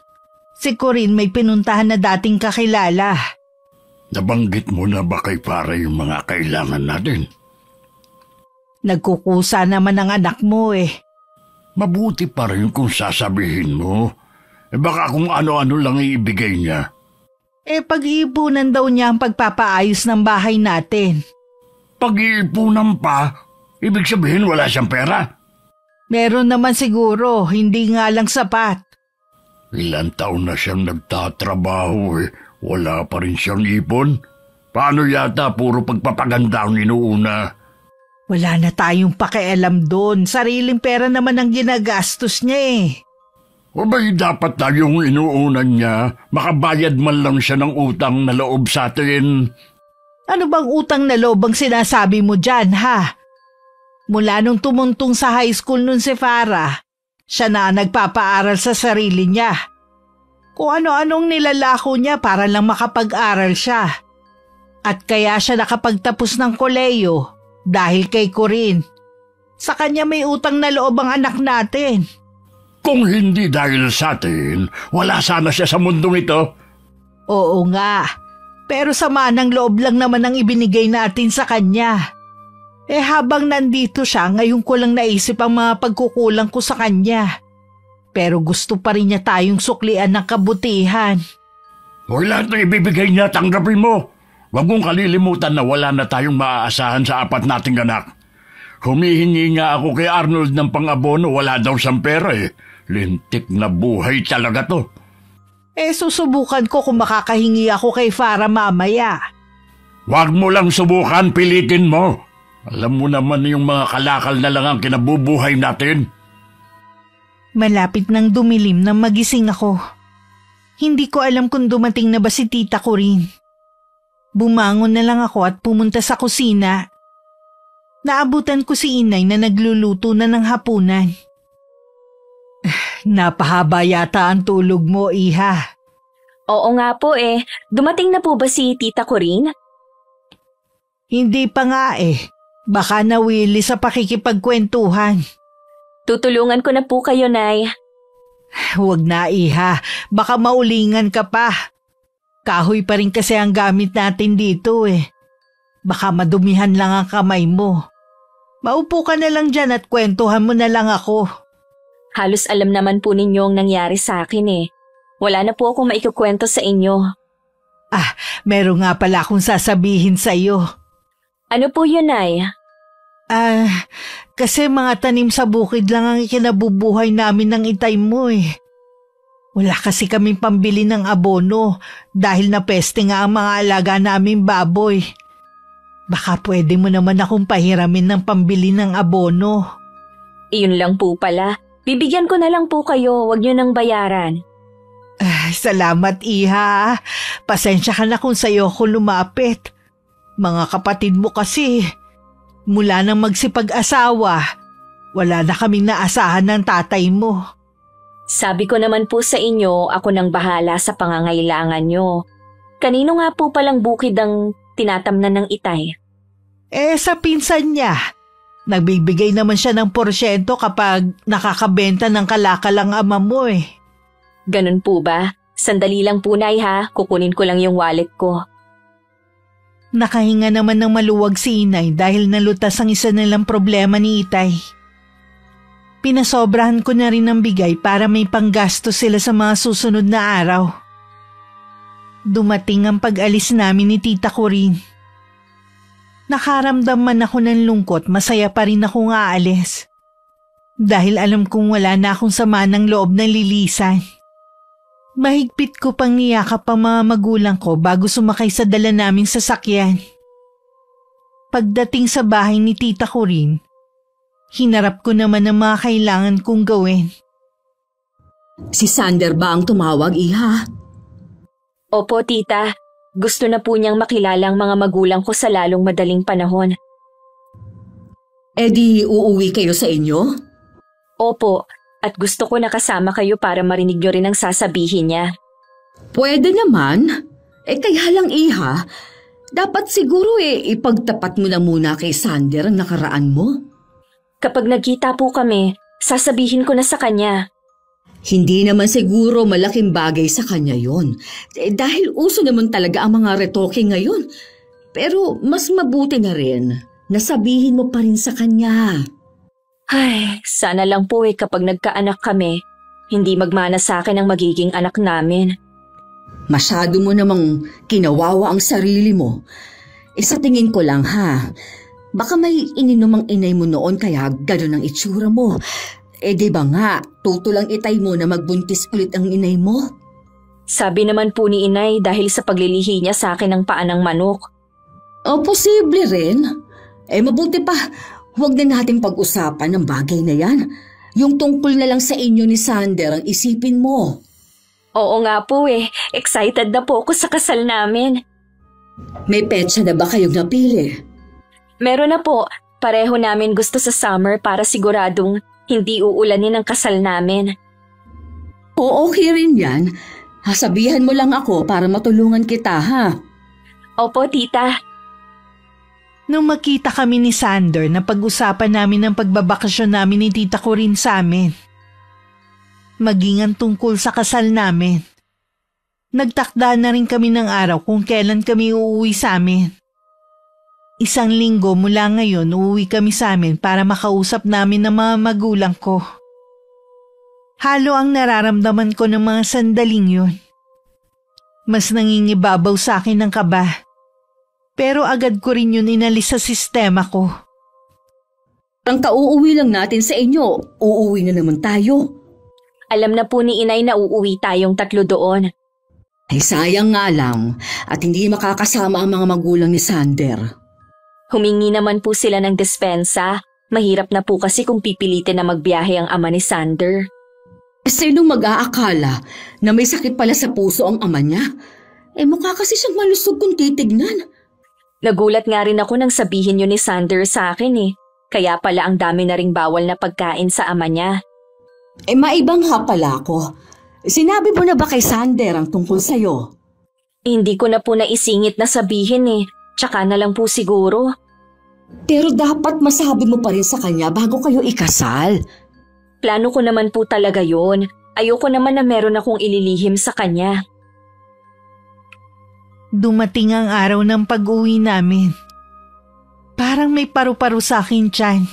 A: Si Corinne may pinuntahan na dating kakilala.
D: Nabanggit mo na ba kay para yung mga kailangan natin?
A: Nagkukusa naman ang anak mo eh.
D: Mabuti pa rin kung sasabihin mo. Baka kung ano-ano lang iibigay niya.
A: Pag-iipunan daw niya ang pagpapaayos ng bahay natin.
D: Pag-iipunan pa? Ibig sabihin wala siyang pera?
A: Meron naman siguro, hindi nga lang sapat.
D: Ilang taon na siyang nagtatrabaho wala pa rin siyang ipon. Paano yata puro pagpapaganda ang inuuna?
A: Wala na tayong pakialam doon. Sariling pera naman ang ginagastos niya eh.
D: O ba'y dapat tayong inuunan niya? Makabayad man lang siya ng utang na loob sa atin.
A: Ano bang utang na loob ang sinasabi mo dyan, ha? Mula nung tumuntong sa high school nun si Farah, siya na nagpapaaral sa sarili niya. Kung ano-anong nilalako niya para lang makapag-aral siya. At kaya siya nakapagtapos ng koleyo dahil kay Corinne. Sa kanya may utang na loob ang anak natin.
D: Kung hindi dahil sa atin, wala sana siya sa mundong ito.
A: Oo nga, pero sama ng loob lang naman ang ibinigay natin sa kanya. Habang nandito siya, ngayon ko lang naisip ang mga pagkukulang ko sa kanya. Pero gusto pa rin niya tayong suklian ng kabutihan.
D: O lahat na ibibigay niya, tanggapin mo. Huwag mong kalilimutan na wala na tayong maaasahan sa apat nating anak. Humihingi nga ako kay Arnold ng pang-abono, wala daw siyang pera eh. Lintik na buhay talaga to.
A: Susubukan ko kung makakahingi ako kay Farah mamaya.
D: Huwag mo lang subukan, pilitin mo. Alam mo naman yung mga kalakal na lang ang kinabubuhay natin.
A: Malapit nang dumilim nang magising ako. Hindi ko alam kung dumating na ba si tita ko rin. Bumangon na lang ako at pumunta sa kusina. Naabutan ko si inay na nagluluto na ng hapunan. Napahaba yata ang tulog mo, iha.
C: Oo nga po eh. Dumating na po ba si tita ko rin?
A: Hindi pa nga eh. Baka nawili sa pakikipagkwentuhan.
C: Tutulungan ko na po kayo, Nay.
A: Huwag na, iha. Baka maulingan ka pa. Kahoy pa rin kasi ang gamit natin dito eh. Baka madumihan lang ang kamay mo. Maupo ka na lang dyan at kwentuhan mo na lang ako.
C: Halos alam naman po ninyo ang nangyari sa akin eh. Wala na po akong maikukwento sa inyo.
A: Meron nga pala akong sasabihin sa iyo.
C: Ano po yun, Nay?
A: Kasi mga tanim sa bukid lang ang ikinabubuhay namin ng itay mo eh. Wala kasi kaming pambili ng abono dahil napeste nga ang mga alaga naming baboy. Baka pwede mo naman akong pahiramin ng pambili ng abono.
C: Iyon lang po pala. Bibigyan ko na lang po kayo, wag niyo nang bayaran.
A: Salamat, iha. Pasensya ka na kung sa'yo ko lumapit. Mga kapatid mo kasi, mula nang magsipag-asawa, wala na kaming naasahan ng tatay mo.
C: Sabi ko naman po sa inyo, ako nang bahala sa pangangailangan nyo. Kanino nga po palang bukid ang tinatamnan ng itay?
A: Sa pinsan niya. Nagbibigay naman siya ng porsyento kapag nakakabenta ng kalakal ang ama mo eh.
C: Ganun po ba? Sandali lang po, Nay ha. Kukunin ko lang yung wallet ko.
A: Nakahinga naman ng maluwag si inay dahil nalutas ang isa nilang problema ni itay. Pinasobrahan ko na rin ng bigay para may panggasto sila sa mga susunod na araw. Dumating ang pag-alis namin ni tita ko rin. Nakaramdam man ako ng lungkot, masaya pa rin akong aalis. Dahil alam kong wala na akong sama ng loob ng lilisan. Mahigpit ko pang niyakap ang mga magulang ko bago sumakay sa dala naming sasakyan. Pagdating sa bahay ni tita ko rin, hinarap ko naman ang mga kailangan kong gawin.
B: Si Sander ba ang tumawag, iha?
C: Opo, tita. Gusto na po niyang makilala ang mga magulang ko sa lalong madaling panahon.
B: Di uuwi kayo sa inyo?
C: Opo, at gusto ko nakasama kayo para marinig niyo rin ang sasabihin niya.
B: Pwede naman. Kaya lang, iha, dapat siguro ipagtapat mo na muna kay Sander ang nakaraan mo.
C: Kapag nagkita po kami, sasabihin ko na sa kanya.
B: Hindi naman siguro malaking bagay sa kanya yon. Dahil uso naman talaga ang mga retoke ngayon. Pero mas mabuti na rin na sabihin mo pa rin sa kanya.
C: Ay, sana lang po kapag nagkaanak kami, hindi magmana sa akin ang magiging anak namin.
B: Masyado mo namang kinawawa ang sarili mo. Sa tingin ko lang ha, baka may ininom ang inay mo noon kaya gano'n ang itsura mo. Di ba nga, tutulang itay mo na magbuntis ulit ang inay mo?
C: Sabi naman po ni inay dahil sa paglilihi niya sa akin ng paa ng manok.
B: Posible rin. Mabuti pa, huwag na nating pag-usapan ng bagay na yan. Yung tungkol na lang sa inyo ni Sander ang isipin mo.
C: Oo nga po excited na po ako sa kasal namin.
B: May petsa na ba kayong napili?
C: Meron na po, pareho namin gusto sa summer para siguradong hindi uulanin ang kasal namin.
B: Okay rin yan. Sabihan mo lang ako para matulungan kita, ha?
C: Opo, tita.
A: Nung makita kami ni Sander na pag-usapan namin ang pagbabakasyon namin ni tita ko rin sa amin. Maging ang tungkol sa kasal namin. Nagtakda na rin kami ng araw kung kailan kami uuwi sa amin. 1 linggo mula ngayon uuwi kami sa amin para makausap namin ng mga magulang ko. Halo ang nararamdaman ko ng mga sandaling yun. Mas nangingibabaw sa akin ng kaba. Pero agad ko rin yun inalis sa sistema ko.
B: Ang kauuwi lang natin sa inyo, uuwi na naman tayo.
C: Alam na po ni inay na uuwi tayong 3 doon.
B: Ay sayang nga lang at hindi makakasama ang mga magulang ni Sander.
C: Humingi naman po sila ng dispensa. Mahirap na po kasi kung pipilitin na magbiyahe ang ama ni Sander.
B: Sinong mag-aakala na may sakit pala sa puso ang ama niya? Mukha kasi siyang malusog kung titignan.
C: Nagulat nga rin ako nang sabihin yun ni Sander sa akin eh. Kaya pala ang dami na ring bawal na pagkain sa ama niya.
B: Maibangha pala ako. Sinabi mo na ba kay Sander ang tungkol sa'yo?
C: Hindi ko na po naisingit na sabihin eh. Tsaka na lang po siguro.
B: Pero dapat masabi mo pa rin sa kanya bago kayo ikasal.
C: Plano ko naman po talaga yun. Ayoko naman na meron akong ililihim sa kanya.
A: Dumating ang araw ng pag-uwi namin. Parang may paru-paro sa akin tiyan.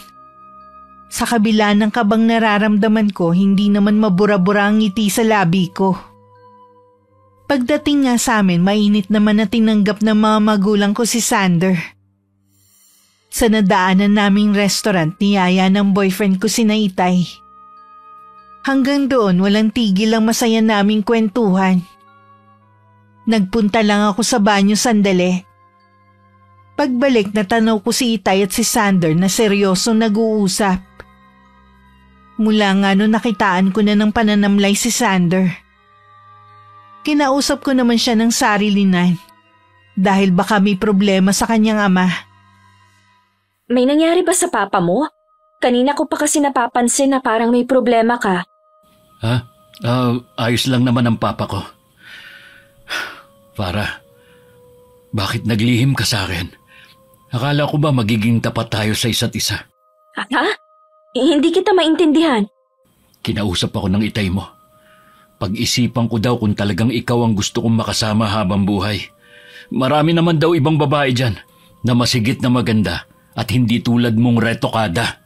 A: Sa kabila ng kabang nararamdaman ko, hindi naman mabura-bura ang ngiti sa labi ko. Pagdating nga sa amin, mainit naman na tinanggap ng mga magulang ko si Sander. Sa nadaanan naming restaurant, niyaya ng boyfriend ko si Itay. Hanggang doon, walang tigil ang masaya naming kwentuhan. Nagpunta lang ako sa banyo sandali. Pagbalik, natanaw ko si Itay at si Sander na seryosong nag-uusap. Mula nga noon nakitaan ko na ng pananamlay si Sander. Kinausap ko naman siya ng sarilinan dahil baka may problema sa kanyang ama.
C: May nangyari ba sa papa mo? Kanina ko pa kasi napapansin na parang may problema ka.
D: Ha? Ayos lang naman ang papa ko. Farah, bakit naglihim ka sa akin? Akala ko ba magiging tapat tayo sa isa't isa?
C: Ha? Hindi kita maintindihan.
D: Kinausap ako ng itay mo. Pag-isipan ko daw kung talagang ikaw ang gusto kong makasama habang buhay. Marami naman daw ibang babae dyan na masigit na maganda at hindi tulad mong retokada.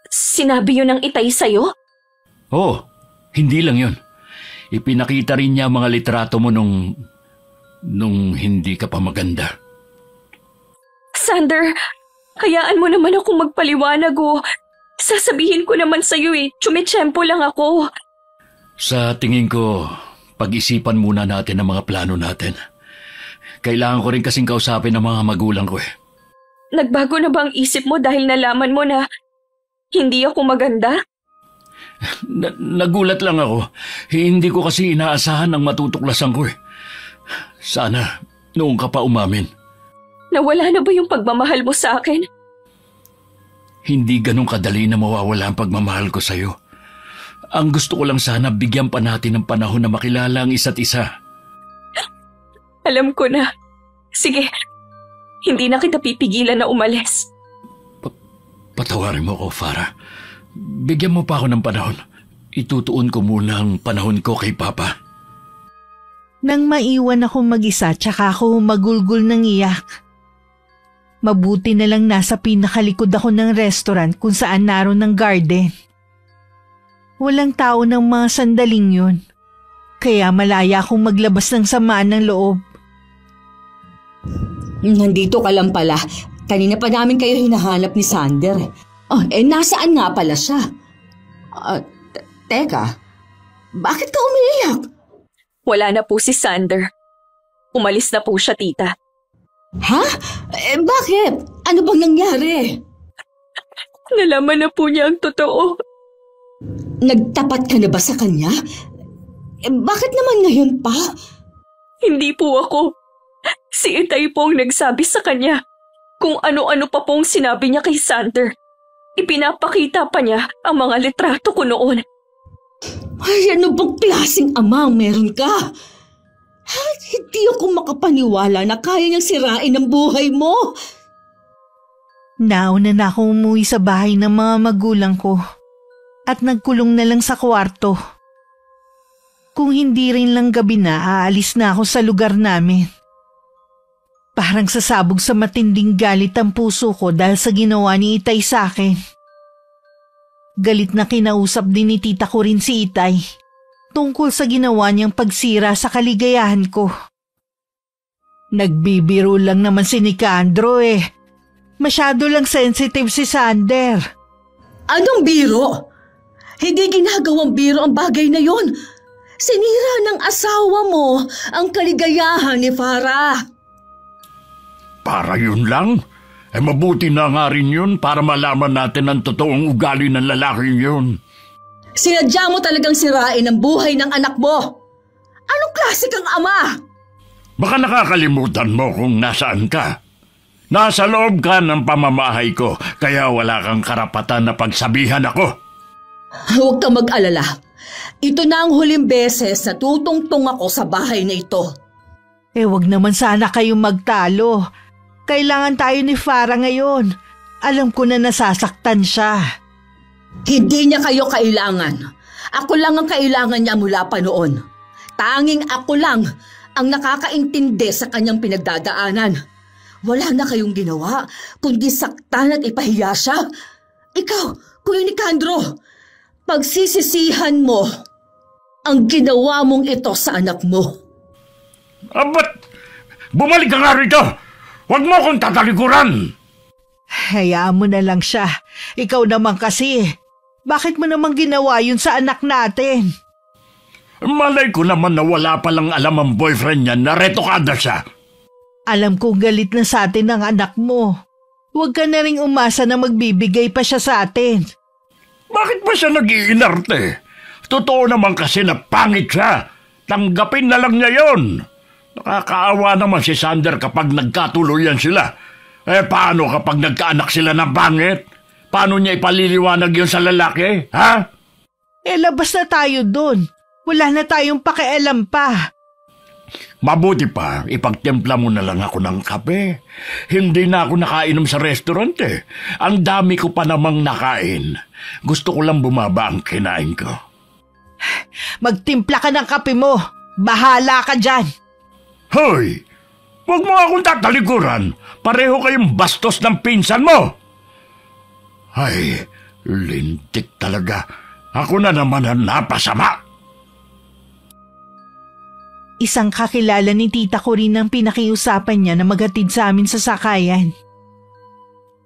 C: Sinabi yun ng Itay sa'yo?
D: Oo, hindi lang yun. Ipinakita rin niya mga litrato mo nung hindi ka pa maganda.
C: Sander, hayaan mo naman ako magpaliwanag o. Sasabihin ko naman sa'yo tsumitsyempo lang ako.
D: Sa tingin ko, pag-isipan muna natin ang mga plano natin. Kailangan ko rin kasing kausapin ang mga magulang ko
C: Nagbago na ba ang isip mo dahil nalaman mo na hindi ako maganda?
D: Nagulat lang ako. Hindi ko kasi inaasahan ang matutuklasan ko Sana noong ka pa umamin.
C: Nawala na ba yung pagmamahal mo sa akin?
D: Hindi ganun kadali na mawawala ang pagmamahal ko sa'yo. Ang gusto ko lang sana bigyan pa natin ng panahon na makilala ang isa't isa.
C: Alam ko na. Sige, hindi na kita pipigilan na umalis.
D: Patawarin mo ako, Farah. Bigyan mo pa ako ng panahon. Itutuon ko muna ang panahon ko kay Papa.
A: Nang maiwan ako mag-isa, tsaka ako magulgul ng iyak. Mabuti na lang nasa pinakalikod ako ng restaurant kung saan naroon ng garden. Walang tao ng mga sandaling yun, kaya malaya akong maglabas ng samaan ng loob.
B: Nandito ka lang pala. Kanina pa namin kayo hinahanap ni Sander. Nasaan nga pala siya? Teka, bakit ka umiiyak?
C: Wala na po si Sander. Umalis na po siya, tita.
B: Ha? Bakit? Ano bang nangyari?
C: Nalaman na po niya ang totoo.
B: Nagtapat ka na ba sa kanya? Bakit naman ngayon pa?
C: Hindi po ako. Si Itay po ang nagsabi sa kanya kung ano-ano pa pong sinabi niya kay Sander. Ipinapakita pa niya ang mga litrato ko noon.
B: Ay, ano bang klaseng ama ang meron ka? Hindi ako makapaniwala na kaya niyang sirain ang buhay mo.
A: Nauna na akong umuwi sa bahay ng mga magulang ko at nagkulong na lang sa kwarto. Kung hindi rin lang gabi na, aalis na ako sa lugar namin. Parang sasabog sa matinding galit ang puso ko dahil sa ginawa ni Itay sa akin. Galit na kinausap din ni tita ko rin si Itay tungkol sa ginawa niyang pagsira sa kaligayahan ko. Nagbibiro lang naman si Nicandro Masyado lang sensitive si Sander.
B: Anong biro? Hindi ginagawang biro ang bagay na yon. Sinira ng asawa mo ang kaligayahan ni Farah.
D: Para yun lang? Mabuti na nga rin yun para malaman natin ang totoong ugali ng lalaking yun.
B: Sinadya mo talagang sirain ang buhay ng anak mo. Anong klase kang ama?
D: Baka nakakalimutan mo kung nasaan ka. Nasa loob ka ng pamamahay ko, kaya wala kang karapatan na pagsabihan ako.
B: Huwag kang mag-alala. Ito na ang huling beses na tutungtong ako sa bahay na ito.
A: Wag naman sana kayong magtalo. Kailangan tayo ni Farah ngayon. Alam ko na nasasaktan siya.
B: Hindi niya kayo kailangan. Ako lang ang kailangan niya mula pa noon. Tanging ako lang ang nakakaintindi sa kanyang pinagdadaanan. Wala na kayong ginawa kundi saktan at ipahiya siya. Ikaw, Kuya Nicandro, pagsisisihan mo ang ginawa mong ito sa anak mo.
D: Ba't bumalik ka nga rito? Huwag mo akong tatalikuran!
A: Hayaan mo na lang siya. Ikaw naman kasi. Bakit mo naman ginawa yun sa anak natin?
D: Malay ko naman na wala palang alam ang boyfriend niya na retokada siya.
A: Alam kong galit na sa atin ang anak mo. Huwag ka na ring umasa na magbibigay pa siya sa atin.
D: Bakit ba siya nag-iinarte? Totoo naman kasi na pangit siya. Tanggapin na lang niya yon. Nakakaawa naman si Sander kapag nagkatuluyan sila. Paano kapag nagkaanak sila ng pangit? Paano niya ipaliliwanag yun sa lalaki, ha?
A: Labas na tayo dun. Wala na tayong pakialam pa.
D: Mabuti pa, ipagtimpla mo na lang ako ng kape. Hindi na ako nakainom sa restaurant eh. Ang dami ko pa namang nakain. Gusto ko lang bumaba ang kinain ko.
A: Magtimpla ka ng kape mo. Bahala ka dyan.
D: Hoy! Huwag mo akong tatalikuran. Pareho kayong bastos ng pinsan mo. Ay, lintik talaga. Ako na naman ang napasama.
A: Isang kakilala ni tita ko rin ang pinakiusapan niya na maghatid sa amin sa sakayan.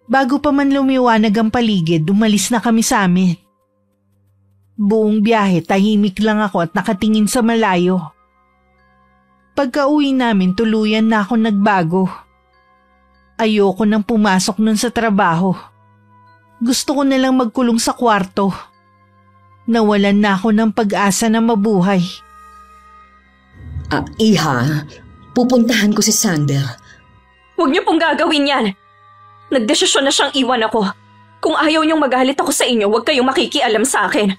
A: Bago pa man lumiwanag ang paligid, umalis na kami sa amin. Buong biyahe, tahimik lang ako at nakatingin sa malayo. Pagka-uwi namin, tuluyan na ako nagbago. Ayoko nang pumasok nun sa trabaho. Gusto ko na lang magkulong sa kwarto. Nawalan na ako ng pag-asa na mabuhay.
B: Iha, pupuntahan ko si Sander.
C: Huwag niyo pong gagawin yan. Nagdesisyon na siyang iwan ako. Kung ayaw niyong magalit ako sa inyo, huwag kayong makikialam sa akin.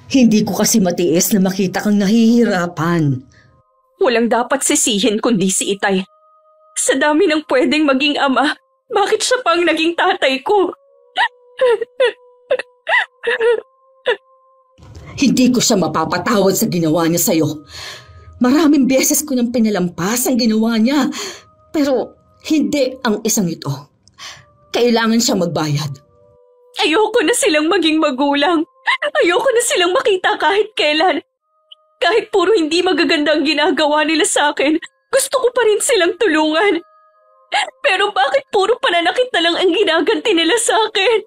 B: Hindi ko kasi matiis na makita kang nahihirapan.
C: Walang dapat sisihin kundi si Itay. Sa dami ng pwedeng maging ama, bakit siya pang naging tatay ko?
B: Hindi ko siya mapapatawad sa ginawa niya sa'yo. Maraming beses ko nang pinalampas ang ginawa niya. Pero hindi ang isang ito. Kailangan siya magbayad.
C: Ayoko na silang maging magulang. Ayoko na silang makita kahit kailan. Kahit puro hindi magagandang ginagawa nila sa akin, gusto ko pa rin silang tulungan. Pero bakit puro pananakit na lang ang ginaganti nila sa akin?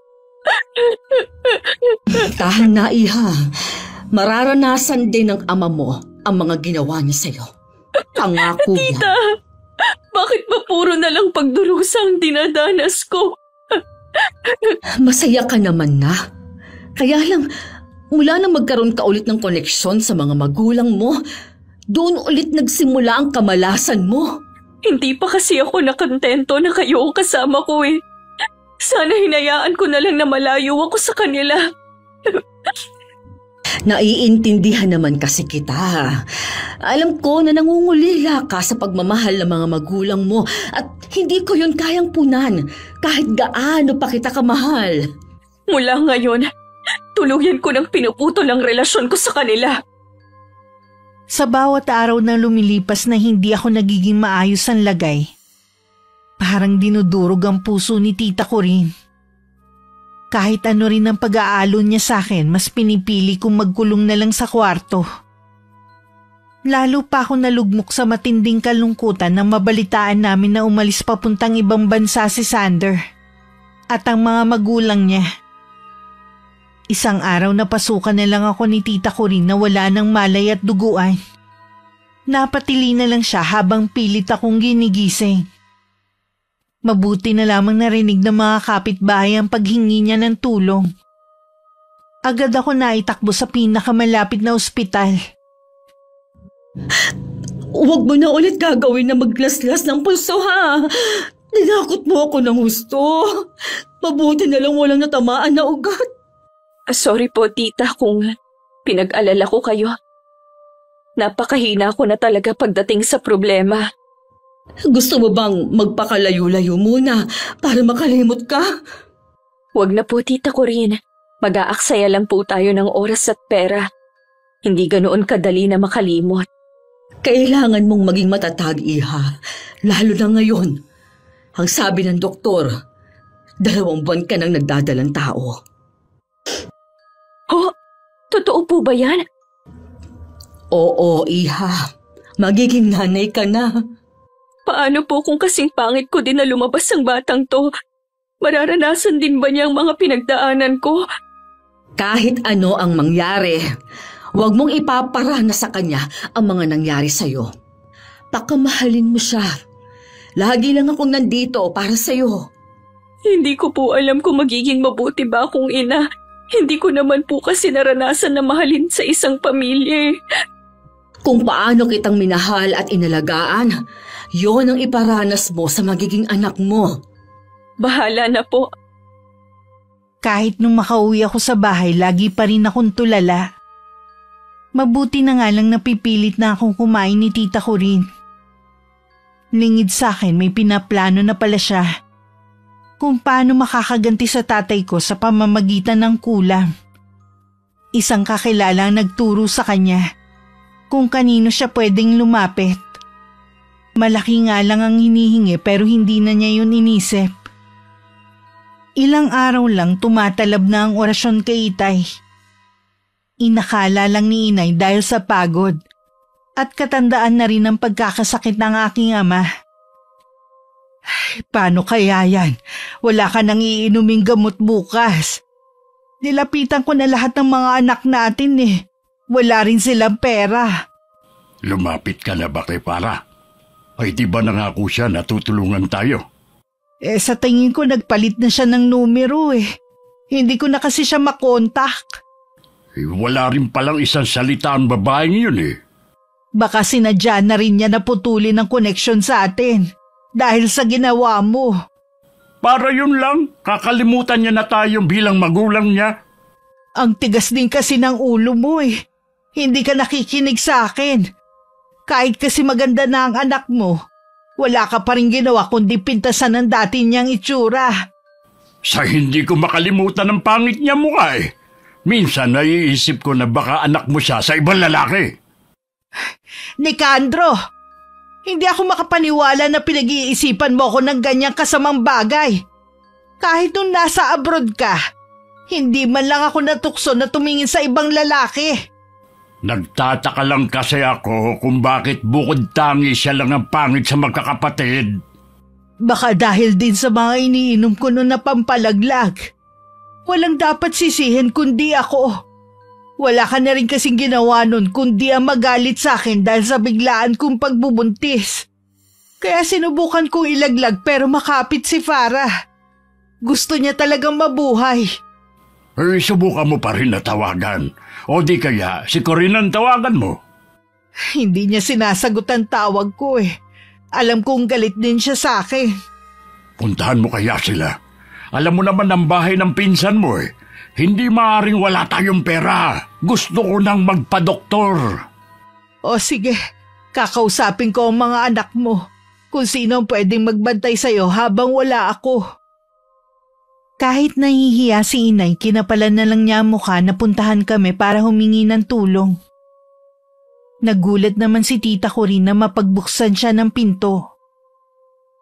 B: Tahan na, Iha. Mararanasan din ng ama mo ang mga ginawa niya sa'yo. Pangako yan.
C: Tita, bakit ba puro na lang pagdurusang dinadanas ko?
B: Masaya ka naman na. Kaya lang, mula na magkaroon ka ulit ng koneksyon sa mga magulang mo, doon ulit nagsimula ang kamalasan mo.
C: Hindi pa kasi ako nakontento na kayo ang kasama ko eh. Sana hinayaan ko na lang na malayo ako sa kanila.
B: Naiintindihan naman kasi kita. Alam ko na nangungulila ka sa pagmamahal ng mga magulang mo at hindi ko yun kayang punan kahit gaano pa kita kamahal.
C: Mula ngayon, tuluyan ko ng pinuputol ang relasyon ko sa kanila.
A: Sa bawat araw na lumilipas na hindi ako nagiging maayos ang lagay, parang dinudurog ang puso ni tita ko rin. Kahit ano rin ang pag-aalon niya sa akin, mas pinipili kong magkulong na lang sa kwarto. Lalo pa ako nalugmok sa matinding kalungkutan nang mabalitaan namin na umalis papuntang ibang bansa si Sander. at ang mga magulang niya. Isang araw napasukan na lang ako ni Tita Corinne na wala ng malay at duguan. Napatili na lang siya habang pilit akong ginigising. Mabuti na lamang narinig ng mga kapitbahay ang paghingi niya ng tulong. Agad ako naitakbo sa pinakamalapit na ospital.
B: Huwag mo na ulit gagawin na maglaslas ng pulso, ha? Ninakot mo ako ng husto. Mabuti na lang walang natamaan na ugat.
C: Sorry po, tita, kung pinag-alala ko kayo. Napakahina ko na talaga pagdating sa problema.
B: Gusto mo bang magpakalayo-layo muna para makalimot ka?
C: Huwag na po, Tita Corinne. Mag-aaksaya lang po tayo ng oras at pera. Hindi ganoon kadali na makalimot.
B: Kailangan mong maging matatag, Iha. Lalo na ngayon. Ang sabi ng doktor, 2 buwan ka nang nagdadalang tao.
C: Oh, totoo po ba yan?
B: Oo, Iha. Magiging nanay ka na.
C: Paano po kung kasing pangit ko din na lumabas ang batang to? Mararanasan din ba niya ang mga pinagdaanan ko?
B: Kahit ano ang mangyari, huwag mong ipaparana sa kanya ang mga nangyari sa'yo. Pakamahalin mo siya. Lagi lang akong nandito para sa'yo.
C: Hindi ko po alam kung magiging mabuti ba akong ina. Hindi ko naman po kasi naranasan na mahalin sa isang pamilya.
B: Kung paano kitang minahal at inalagaan, yon ang iparanas mo sa magiging anak mo.
C: Bahala na po.
A: Kahit nung makauwi ako sa bahay, lagi pa rin akong tulala. Mabuti na nga lang napipilit na akong kumain ni Tita Corinne. Lingid sa akin, may pinaplano na pala siya. Kung paano makakaganti sa tatay ko sa pamamagitan ng kulam. Isang kakilala ang nagturo sa kanya kung kanino siya pwedeng lumapit. Malaki nga lang ang hinihingi pero hindi na niya yun inisip. Ilang araw lang tumatalab na ang orasyon kay Itay. Inakala lang ni Inay dahil sa pagod at katandaan na rin ang pagkakasakit ng aking ama. Paano kaya yan? Wala ka nang iinuming gamot bukas. Nilapitan ko na lahat ng mga anak natin eh. Wala rin silang pera.
D: Lumapit ka na ba kay Para? Ay di ba nangako siya na tutulungan tayo?
A: Sa tingin ko nagpalit na siya ng numero eh. Hindi ko na kasi siya makontak.
D: Wala rin palang isang salita ang babaeng yun eh.
A: Baka sinadya na rin niya naputulin ang koneksyon sa atin dahil sa ginawa mo.
D: Para yun lang, kakalimutan niya na tayo bilang magulang niya.
A: Ang tigas din kasi ng ulo mo eh. Hindi ka nakikinig sa akin. Kahit kasi maganda na ang anak mo, wala ka pa rin ginawa kundi pintasan ng dati niyang itsura.
D: Sa hindi ko makalimutan ang pangit niya mukha eh. Minsan naiisip ko na baka anak mo siya sa ibang lalaki.
A: Nicandro, hindi ako makapaniwala na pinag-iisipan mo ako ng ganyang kasamang bagay. Kahit nung nasa abroad ka, hindi man lang ako natukso na tumingin sa ibang lalaki.
D: Nagtataka lang kasi ako kung bakit bukod tangi siya lang ang pangit sa magkakapatid.
A: Baka dahil din sa mga iniinom ko noon na pampalaglag. Walang dapat sisihin kundi ako. Wala ka na rin kasing ginawa nun kundi ang magalit sa akin dahil sa biglaan kong pagbubuntis. Kaya sinubukan kong ilaglag pero makapit si Farah. Gusto niya talagang mabuhay.
D: Eh, subukan mo pa rin na tawagan. O di kaya si Corinne ang tawagan mo.
A: Hindi niya sinasagot ang tawag ko eh. Alam kong galit din siya sa akin.
D: Puntahan mo kaya sila. Alam mo naman ang bahay ng pinsan mo eh. Hindi maaaring wala tayong pera. Gusto ko nang magpa-doktor.
A: O sige, kakausapin ko ang mga anak mo. Kung sino ang pwedeng magbantay sa'yo habang wala ako. Kahit nahihiya si Inay, kinapalan na lang niya ang mukha na puntahan kami para humingi ng tulong. Nagulat naman si Tita Corinne na mapagbuksan siya ng pinto.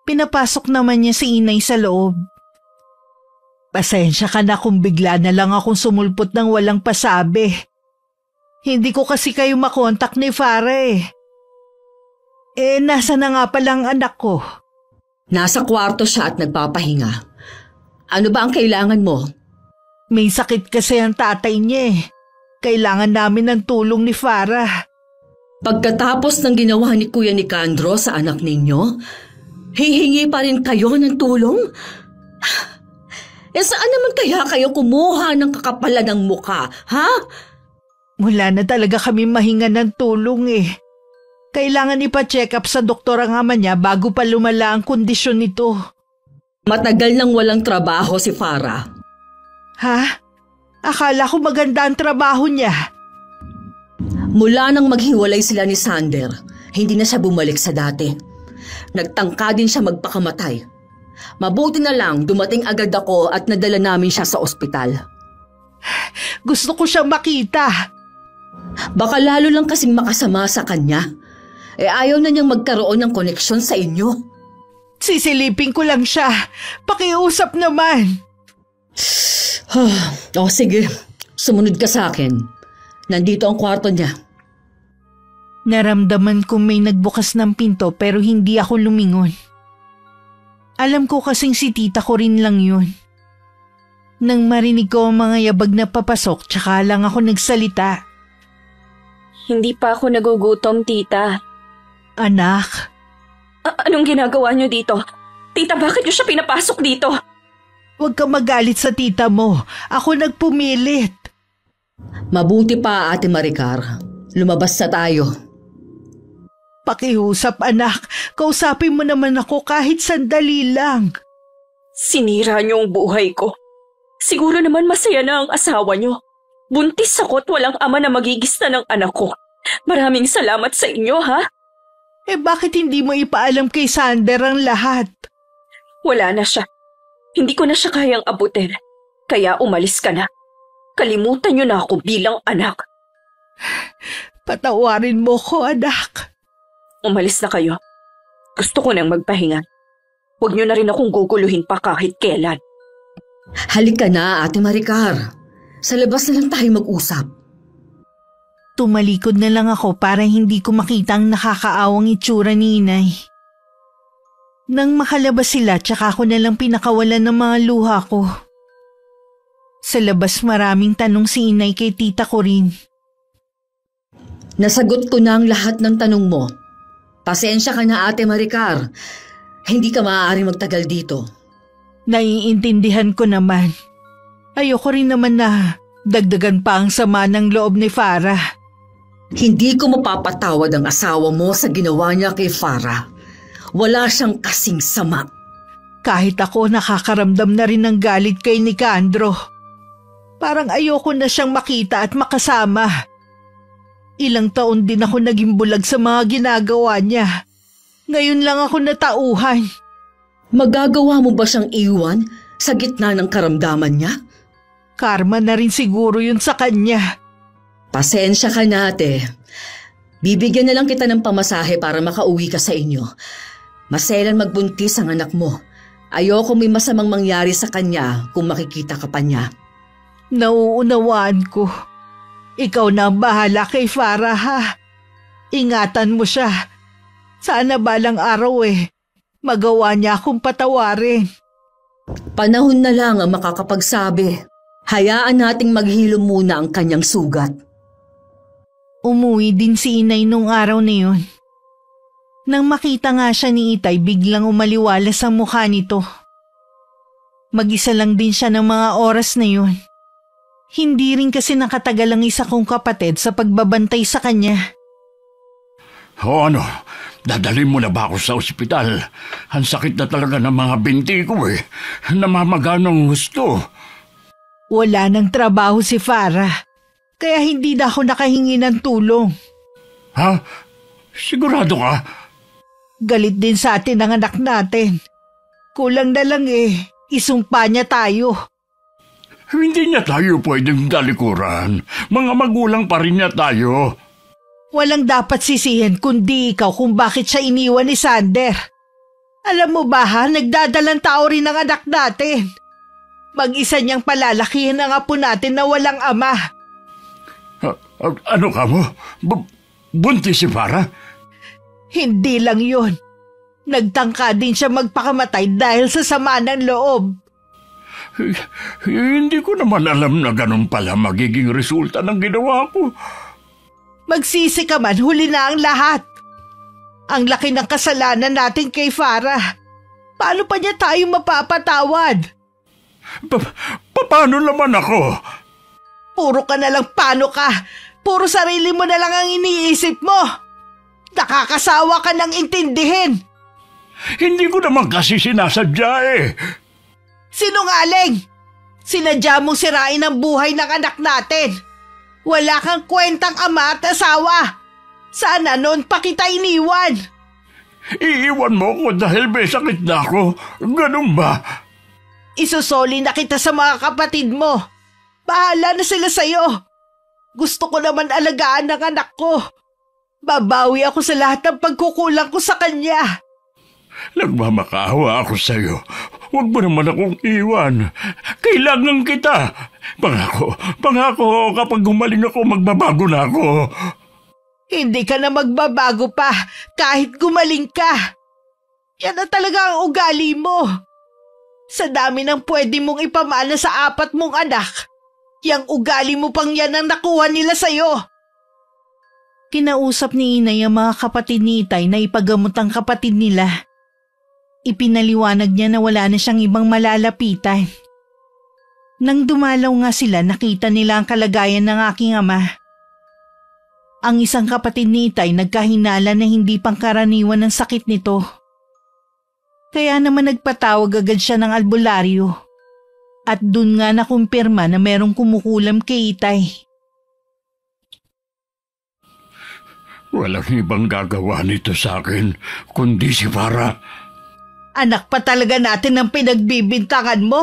A: Pinapasok naman niya si Inay sa loob. Pasensya ka na kung bigla na lang akong sumulpot ng walang pasabi. Hindi ko kasi kayo makontak ni Farah eh. Nasa na nga palang anak ko?
B: Nasa kwarto siya at nagpapahinga. Ano ba ang kailangan mo?
A: May sakit kasi ang tatay niya eh. Kailangan namin ng tulong ni Farah.
B: Pagkatapos ng ginawa ni Kuya Nicandro sa anak ninyo, hihingi pa rin kayo ng tulong? Saan naman kaya kayo kumuha ng kakapalan ng mukha, ha?
A: Wala na talaga kami mahinga ng tulong eh. Kailangan ipa-check up sa doktor ang ama niya bago pa lumala ang kondisyon nito.
B: Matagal nang walang trabaho si Farah.
A: Ha? Akala ko maganda ang trabaho niya.
B: Mula nang maghiwalay sila ni Sander, hindi na siya bumalik sa dati. Nagtangka din siya magpakamatay. Mabuti na lang dumating agad ako at nadala namin siya sa ospital.
A: Gusto ko siyang makita.
B: Baka lalo lang kasing makasama sa kanya. Ayaw na niyang magkaroon ng koneksyon sa inyo.
A: Sisilipin ko lang siya. Pakiusap naman.
B: Sige. Sumunod ka sa akin. Nandito ang kwarto niya.
A: Naramdaman kong may nagbukas ng pinto pero hindi ako lumingon. Alam ko kasing si tita ko rin lang yun. Nang marinig ko ang mga yabag na papasok, tsaka lang ako nagsalita.
C: Hindi pa ako nagugutom, tita.
A: Anak?
C: Anong ginagawa niyo dito? Tita, bakit niyo siya pinapasok dito?
A: Huwag ka magalit sa tita mo. Ako nagpumilit.
B: Mabuti pa, Ate Maricar. Lumabas na tayo.
A: Pakiusap, anak. Kausapin mo naman ako kahit sandali lang.
C: Sinira niyo ang buhay ko. Siguro naman masaya na ang asawa niyo. Buntis ako at walang ama na magigista ng anak ko. Maraming salamat sa inyo, ha?
A: Bakit hindi mo ipaalam kay Sander ang lahat?
C: Wala na siya. Hindi ko na siya kayang abutin. Kaya umalis ka na. Kalimutan niyo na ako bilang anak.
A: Patawarin mo ko, anak.
C: Umalis na kayo. Gusto ko nang magpahinga. Huwag niyo na rin akong guguluhin pa kahit kailan.
B: Halika na, Ate Maricar. Sa labas na lang tayo mag-usap.
A: Tumalikod na lang ako para hindi ko makita ang nakakaawang itsura ni inay. Nang makalabas sila, tsaka ako na lang pinakawalan ng mga luha ko. Sa labas maraming tanong si inay kay tita ko rin.
B: Nasagot ko na ang lahat ng tanong mo. Pasensya ka na, Ate Maricar. Hindi ka maaaring magtagal dito.
A: Naiintindihan ko naman. Ayoko rin naman na dagdagan pa ang sama ng loob ni Farah.
B: Hindi ko mapapatawad ang asawa mo sa ginawa niya kay Farah. Wala siyang kasing sama.
A: Kahit ako nakakaramdam na rin ng galit kay Nicandro. Parang ayoko na siyang makita at makasama. Ilang taon din ako naging bulag sa mga ginagawa niya. Ngayon lang ako natauhan.
B: Magagawa mo ba siyang iwan sa gitna ng karamdaman niya?
A: Karma na rin siguro yun sa kanya.
B: Pasensya ka na, ate. Bibigyan na lang kita ng pamasahe para makauwi ka sa inyo. Maselan magbuntis ang anak mo. Ayoko may masamang mangyari sa kanya kung makikita ka pa niya.
A: Nauunawaan ko. Ikaw na ang bahala kay Farah, ha? Ingatan mo siya. Sana balang araw magawa niya akong patawarin.
B: Panahon na lang ang makakapagsabi. Hayaan nating maghilom muna ang kanyang sugat.
A: Umuwi din si inay nung araw na yun. Nang makita nga siya ni Itay, biglang umaliwalas ang mukha nito. Mag-isa lang din siya ng mga oras na yun. Hindi rin kasi nakatagal ang isa kong kapatid sa pagbabantay sa kanya.
D: O ano, dadalhin mo na ba ako sa ospital? Ang sakit na talaga ng mga binti ko Namamaganong gusto.
A: Wala nang trabaho si Farah, kaya hindi na ako nakahingi ng tulong.
D: Ha? Sigurado ka?
A: Galit din sa atin ang anak natin. Kulang na lang isumpa niya tayo.
D: Hindi niya tayo pwedeng dalikuran. Mga magulang pa rin niya tayo.
A: Walang dapat sisihin kundi ikaw kung bakit siya iniwan ni Sander. Alam mo ba nagdadalang tao rin ang anak natin. Mag-isa niyang palalakihin ang apo natin na walang ama.
D: Ano ka mo? Buntis si Farah?
A: Hindi lang yun. Nagtangka din siya magpakamatay dahil sa sama ng loob.
D: Hindi ko naman alam na ganun pala magiging resulta ng ginawa ko.
A: Magsisi ka man, huli na ang lahat. Ang laki ng kasalanan natin kay Farah. Paano pa niya tayo mapapatawad?
D: Paano naman ako?
A: Puro ka na lang paano ka. Puro sarili mo na lang ang iniisip mo. Nakakasawa ka ng intindihin.
D: Hindi ko naman kasi sinasadya eh.
A: Sinungaling! Sinadya mong sirain ang buhay ng anak natin. Wala kang kwentang ama at asawa. Sana noon pa kita iniwan.
D: Iiwan mo ko dahil may sakit na ako. Ganun ba?
A: Isusoli na kita sa mga kapatid mo. Bahala na sila sa'yo. Gusto ko naman alagaan ng anak ko. Babawi ako sa lahat ng pagkukulang ko sa kanya.
D: Nagmamakaawa ako sa'yo. Huwag mo naman akong iwan. Kailangan kita. Pangako, kapag gumaling ako, magbabago na ako.
A: Hindi ka na magbabago pa kahit gumaling ka. Yan na talaga ang ugali mo. Sa dami ng pwede mong ipamana sa 4 mong anak, yang ugali mo pang yan ang nakuha nila sa'yo. Kinausap ni Inay ang mga kapatid ni Itay na ipagamot ang kapatid nila. Ipinaliwanag niya na wala na siyang ibang malalapitan. Nang dumalaw nga sila, nakita nila ang kalagayan ng aking ama. Ang isang kapatid ni Itay nagkahinala na hindi pangkaraniwan ng sakit nito. Kaya naman nagpatawag agad siya ng albularyo. At dun nga nakumpirma na merong kumukulam kay Itay.
D: Walang ibang gagawa nito sa akin, kundi si Farah.
A: Anak pa talaga natin ang pinagbibintangan mo.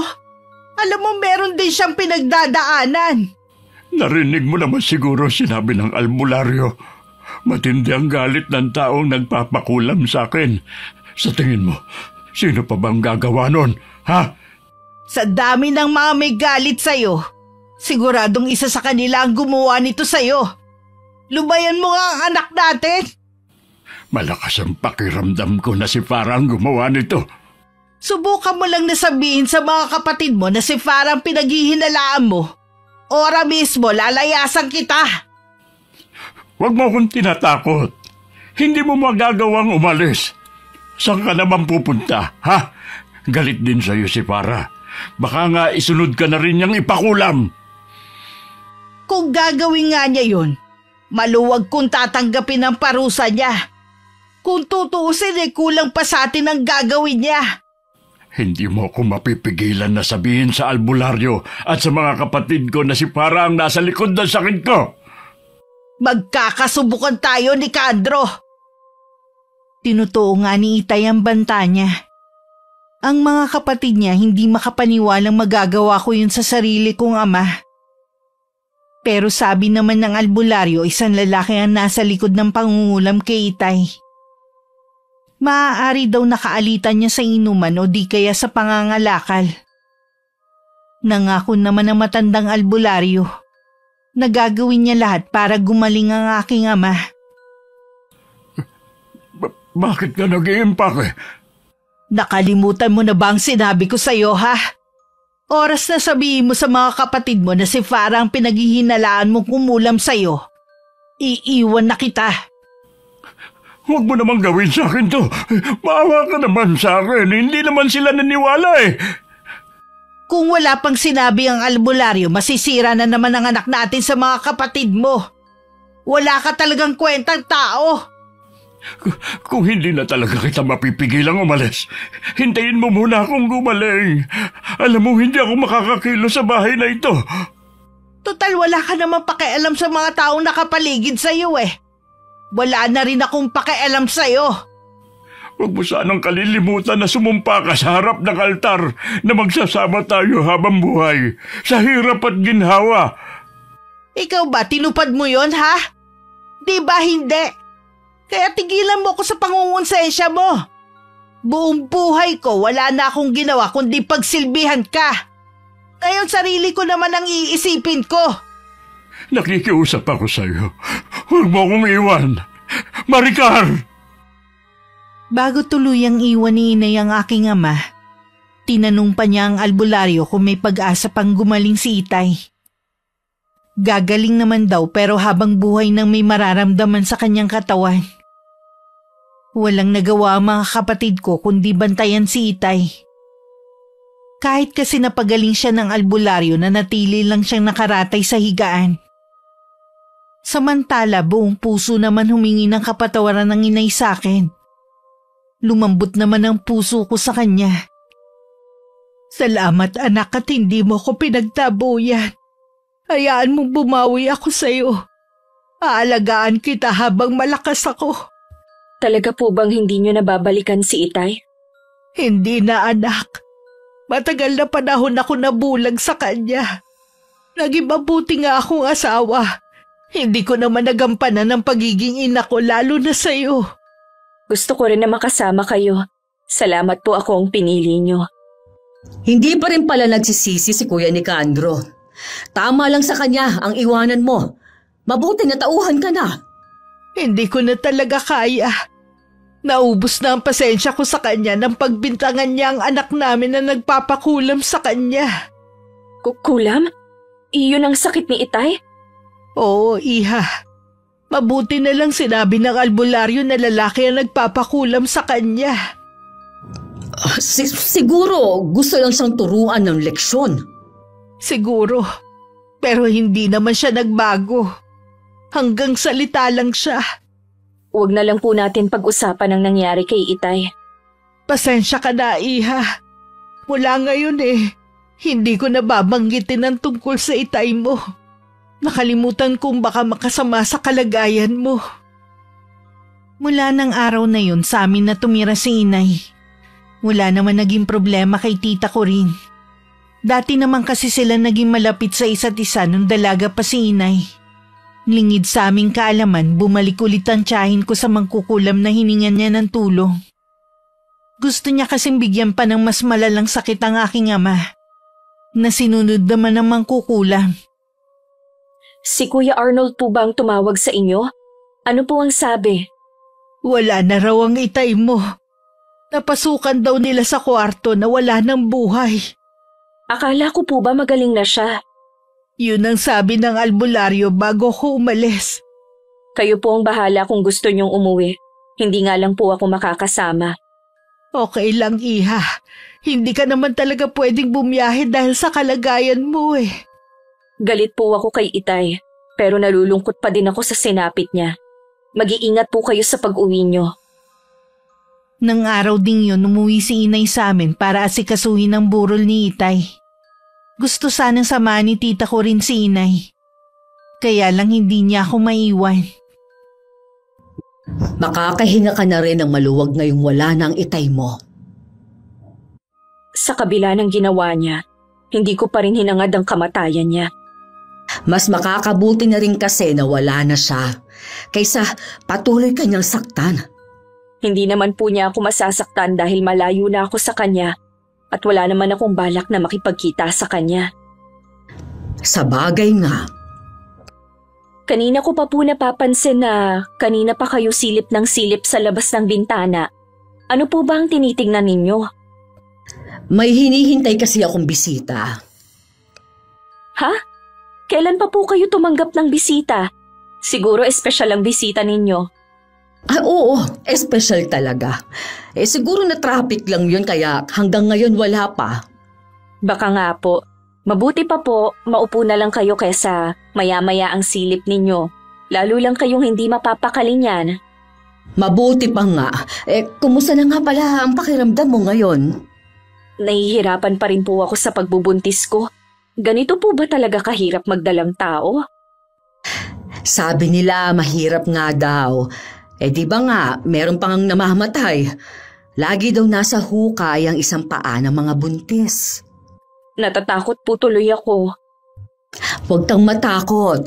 A: Alam mo meron din siyang pinagdadaanan.
D: Narinig mo naman siguro sinabi ng albularyo. Matindi ang galit ng taong nagpapakulam sa akin. Sa tingin mo, sino pa bang gagawa nun, ha?
A: Sa dami ng mga may galit sa'yo, siguradong isa sa kanila ang gumawa nito sa'yo. Lubayan mo nga ang anak natin.
D: Malakas ang pakiramdam ko na si Farah ang gumawa nito.
A: Subukan mo lang na sabihin sa mga kapatid mo na si Farah ang pinaghihinalaan mo. Ora mismo, lalayasan kita.
D: Huwag mo akong tinatakot. Hindi mo magagawang umalis. Saan ka naman pupunta, ha? Galit din sa'yo si Farah. Baka nga isunod ka na rin niyang ipakulam.
A: Kung gagawin nga niya yun, maluwag kung tatanggapin ang parusa niya. Kung tutuusin kulang pa sa atin ang gagawin niya.
D: Hindi mo ako mapipigilan na sabihin sa albularyo at sa mga kapatid ko na si Farah ang nasa likod ng sakit ko.
A: Magkakasubukan tayo ni Kandro. Tinutuo nga ni Itay ang banta niya. Ang mga kapatid niya hindi makapaniwalang magagawa ko yun sa sarili kong ama. Pero sabi naman ng albularyo, isang lalaki ang nasa likod ng pangungulam kay Itay. Maaari daw nakaalitan niya sa inuman o di kaya sa pangangalakal. Nangako naman ang matandang albularyo. Nagagawin niya lahat para gumaling ang aking ama.
D: Bakit ka nag-iimpake?
A: Nakalimutan mo na ba ang sinabi ko sa'yo, ha? Oras na sabihin mo sa mga kapatid mo na si Farah ang pinaghihinalaan mong kumulam sa'yo. Iiwan na kita.
D: Huwag mo namang gawin sa akin to. Maawa ka naman sa akin. Hindi naman sila naniwala eh.
A: Kung wala pang sinabi ang albularyo, masisira na naman ang anak natin sa mga kapatid mo. Wala ka talagang kwentang tao.
D: Kung hindi na talaga kita mapipigilang umalis, hintayin mo muna akong gumaling. Alam mo, hindi ako makakakilo sa bahay na ito.
A: Total, wala ka naman pakialam sa mga taong nakapaligid sa'yo eh. Wala na rin akong pakialam sa'yo.
D: Huwag mo sanang kalilimutan na sumumpa ka sa harap ng altar na magsasama tayo habang buhay, sa hirap at ginhawa.
A: Ikaw ba, tinupad mo yon ha? Di ba hindi? Kaya tigilan mo ko sa pangungonsensya mo. Buong buhay ko, wala na akong ginawa kundi pagsilbihan ka. Ngayon sarili ko naman ang iisipin ko.
D: Nakikiusap ako sa'yo. Huwag mo akong iwan. Maricar!
A: Bago tuluyang iwan ni Inay ang aking ama, Tinanong pa niya ang albularyo kung may pag-asa pang gumaling si Itay. Gagaling naman daw pero habang buhay nang may mararamdaman sa kanyang katawan. Walang nagawa ang mga kapatid ko kundi bantayan si Itay. Kahit kasi napagaling siya ng albularyo na natili lang siyang nakaratay sa higaan. Samantala buong puso naman humingi ng kapatawaran ng inay sa akin. Lumambot naman ang puso ko sa kanya. Salamat anak at hindi mo ko pinagtabuyan. Hayaan mong bumawi ako sa iyo. Aalagaan kita habang malakas ako.
C: Talaga po bang hindi niyo nababalikan si Itay?
A: Hindi na anak. Matagal na panahon ako nabulag sa kanya. Naging mabuti nga akong asawa. Hindi ko naman nagampanan ng pagiging ina ko lalo na sa iyo.
C: Gusto ko rin na makasama kayo. Salamat po ako ang pinili niyo.
B: Hindi pa rin pala nagsisisi si Kuya Nicandro. Tama lang sa kanya ang iwanan mo. Mabuti na tauhan ka na.
A: Hindi ko na talaga kaya. Naubos na ang pasensya ko sa kanya nang pagbintangan niya ang anak namin na nagpapakulam sa kanya.
C: Kulam? Iyon ang sakit ni Itay?
A: Oo, iha. Mabuti na lang sinabi ng albularyo na lalaki ang nagpapakulam sa kanya.
B: Siguro gusto lang siyang turuan ng leksyon.
A: Siguro. Pero hindi naman siya nagbago. Hanggang salita lang siya.
C: Huwag na lang po natin pag-usapan ang nangyari kay Itay.
A: Pasensya ka na, iha. Mula ngayon hindi ko nababanggitin ang tungkol sa Itay mo. Nakalimutan kong baka makasama sa kalagayan mo. Mula ng araw na yun sa amin na tumira si Inay. Wala naman naging problema kay tita ko rin. Dati naman kasi sila naging malapit sa isa't isa nung dalaga pa si Inay. Lingid sa aming kaalaman, bumalik ulit ang tiyahin ko sa mangkukulam na hiningan niya ng tulong. Gusto niya kasing bigyan pa ng mas malalang sakit ang aking ama, na sinunod naman ng mangkukulam.
C: Si Kuya Arnold po ba ang tumawag sa inyo? Ano po ang sabi?
A: Wala na raw ang Itay mo. Napasukan daw nila sa kwarto na wala ng buhay.
C: Akala ko po ba magaling na siya?
A: Yun ang sabi ng albularyo bago ko umalis.
C: Kayo po ang bahala kung gusto niyong umuwi. Hindi nga lang po ako makakasama.
A: Okay lang, iha. Hindi ka naman talaga pwedeng bumiyahe dahil sa kalagayan mo
C: Galit po ako kay Itay, pero nalulungkot pa din ako sa sinapit niya. Mag-iingat po kayo sa pag-uwi niyo.
A: Nang araw ding yun, umuwi si Inay sa amin para asikasuhin ang burol ni Itay. Gusto sanang samahan ni tita ko rin si Inay. Kaya lang hindi niya ako maiwan.
B: Makakahinga ka na rin ng maluwag ngayong wala na ang Itay mo.
C: Sa kabila ng ginawa niya, hindi ko pa rin hinangad ang kamatayan niya.
B: Mas makakabuti na rin kasi na wala na siya, kaysa patuloy kanyang saktan.
C: Hindi naman po niya ako masasaktan dahil malayo na ako sa kanya at wala naman akong balak na makipagkita sa kanya.
B: Sa bagay nga.
C: Kanina ko pa po napapansin na kanina pa kayo silip ng silip sa labas ng bintana. Ano po ba ang tinitingnan ninyo?
B: May hinihintay kasi akong bisita.
C: Ha? Kailan pa po kayo tumanggap ng bisita? Siguro espesyal ang bisita ninyo.
B: Oo, espesyal talaga. Siguro na traffic lang yun kaya hanggang ngayon wala pa.
C: Baka nga po. Mabuti pa po, maupo na lang kayo kaysa maya-maya ang silip ninyo. Lalo lang kayong hindi mapapakaling yan.
B: Mabuti pa nga. Kumusta na nga pala ang pakiramdam mo ngayon?
C: Nahihirapan pa rin po ako sa pagbubuntis ko. Ganito po ba talaga kahirap magdalang tao?
B: Sabi nila mahirap nga daw. Di ba nga, meron pang namamatay. Lagi daw nasa hukay ang isang paa ng mga buntis.
C: Natatakot po tuloy ako.
B: Huwag kang matakot.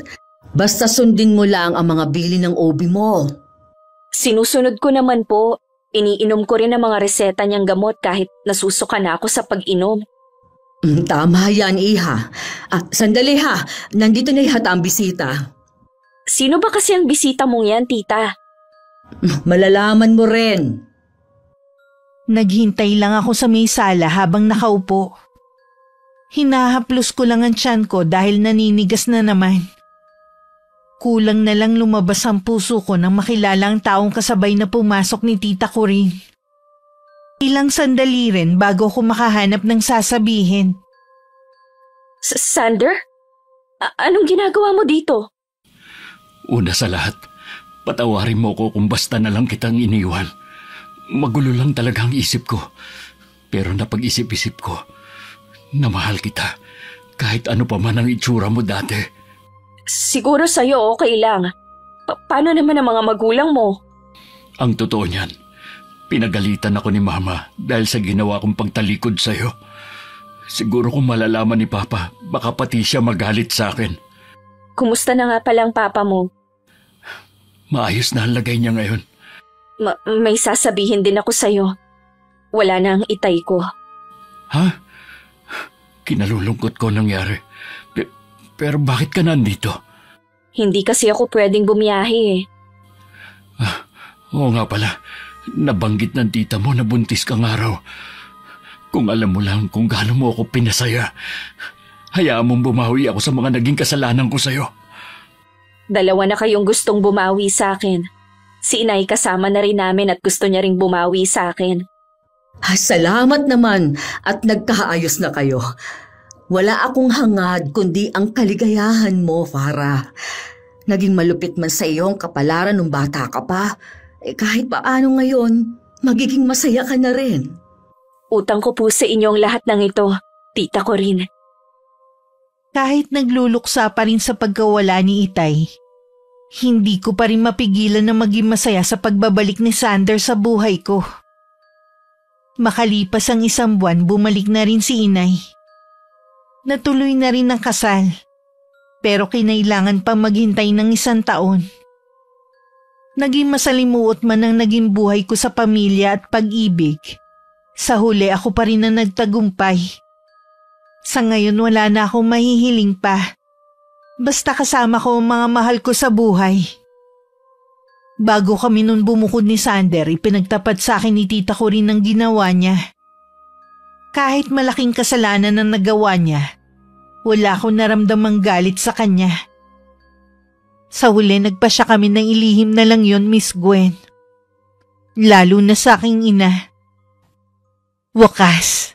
B: Basta sundin mo lang ang mga bili ng OB mo.
C: Sinusunod ko naman po. Iniinom ko rin ang mga reseta niyang gamot kahit nasusuka na ako sa pag-inom.
B: Tama yan, iha. Sandali ha, nandito na yata ang bisita.
C: Sino ba kasi ang bisita mong yan, tita?
B: Malalaman mo rin.
A: Naghintay lang ako sa may sala habang nakaupo. Hinahaplos ko lang ang tiyan ko dahil naninigas na naman. Kulang na lang lumabas ang puso ko nang makilala ang taong kasabay na pumasok ni Tita Corinne. Ilang sandali rin bago ko makahanap ng sasabihin.
C: Sander? Anong ginagawa mo dito?
D: Una sa lahat, patawarin mo ko kung basta na lang kitang iniwan. Magulo lang talaga ang isip ko. Pero napag-isip-isip ko na mahal kita kahit ano pa man ang itsura mo dati.
C: Siguro sa'yo okay lang. Paano naman ang mga magulang mo?
D: Ang totoo niyan, pinagalitan ako ni Mama dahil sa ginawa kong pagtalikod sa'yo. Siguro kung malalaman ni Papa, baka pati siya magalit sa akin.
C: Kumusta na nga palang papa mo?
D: Maayos na ang lagay niya ngayon.
C: May sasabihin din ako sa'yo. Wala na ang itay ko.
D: Ha? Kinalulungkot ko nangyari. Pero bakit ka nandito?
C: Hindi kasi ako pwedeng bumiyahe eh.
D: Oo nga pala. Nabanggit ng tita mo na buntis kang araw. Kung alam mo lang kung gaano mo ako pinasaya, hayaan mong bumawi ako sa mga naging kasalanan ko sa'yo.
C: Dalawa na kayong gustong bumawi sa akin. Si Inay kasama na rin namin at gusto niya ring bumawi sa akin.
B: Salamat naman at nagkaayos na kayo. Wala akong hangad kundi ang kaligayahan mo, Farah. Naging malupit man sa iyo ang kapalaran nung bata ka pa. Kahit paano ngayon, magiging masaya ka na rin.
C: Utang ko po sa inyong lahat ng ito, Tita Corinne.
A: Kahit nagluluksa pa rin sa pagkawala ni Itay, hindi ko pa rin mapigilan na maging masaya sa pagbabalik ni Sander sa buhay ko. Makalipas ang 1 buwan, bumalik na rin si Inay. Natuloy na rin ang kasal, pero kinailangan pa maghintay ng 1 taon. Naging masalimuot man ang naging buhay ko sa pamilya at pag-ibig. Sa huli ako pa rin na nagtagumpay. Sa ngayon wala na akong mahihiling pa. Basta kasama ko ang mga mahal ko sa buhay. Bago kami nun bumukod ni Sander, ipinagtapat sa akin ni Tita Corinne ang ginawa niya. Kahit malaking kasalanan ang nagawa niya, wala akong naramdamang galit sa kanya. Sa huli nagpasya kami ng ilihim na lang yon, Miss Gwen. Lalo na sa aking ina. Wakas,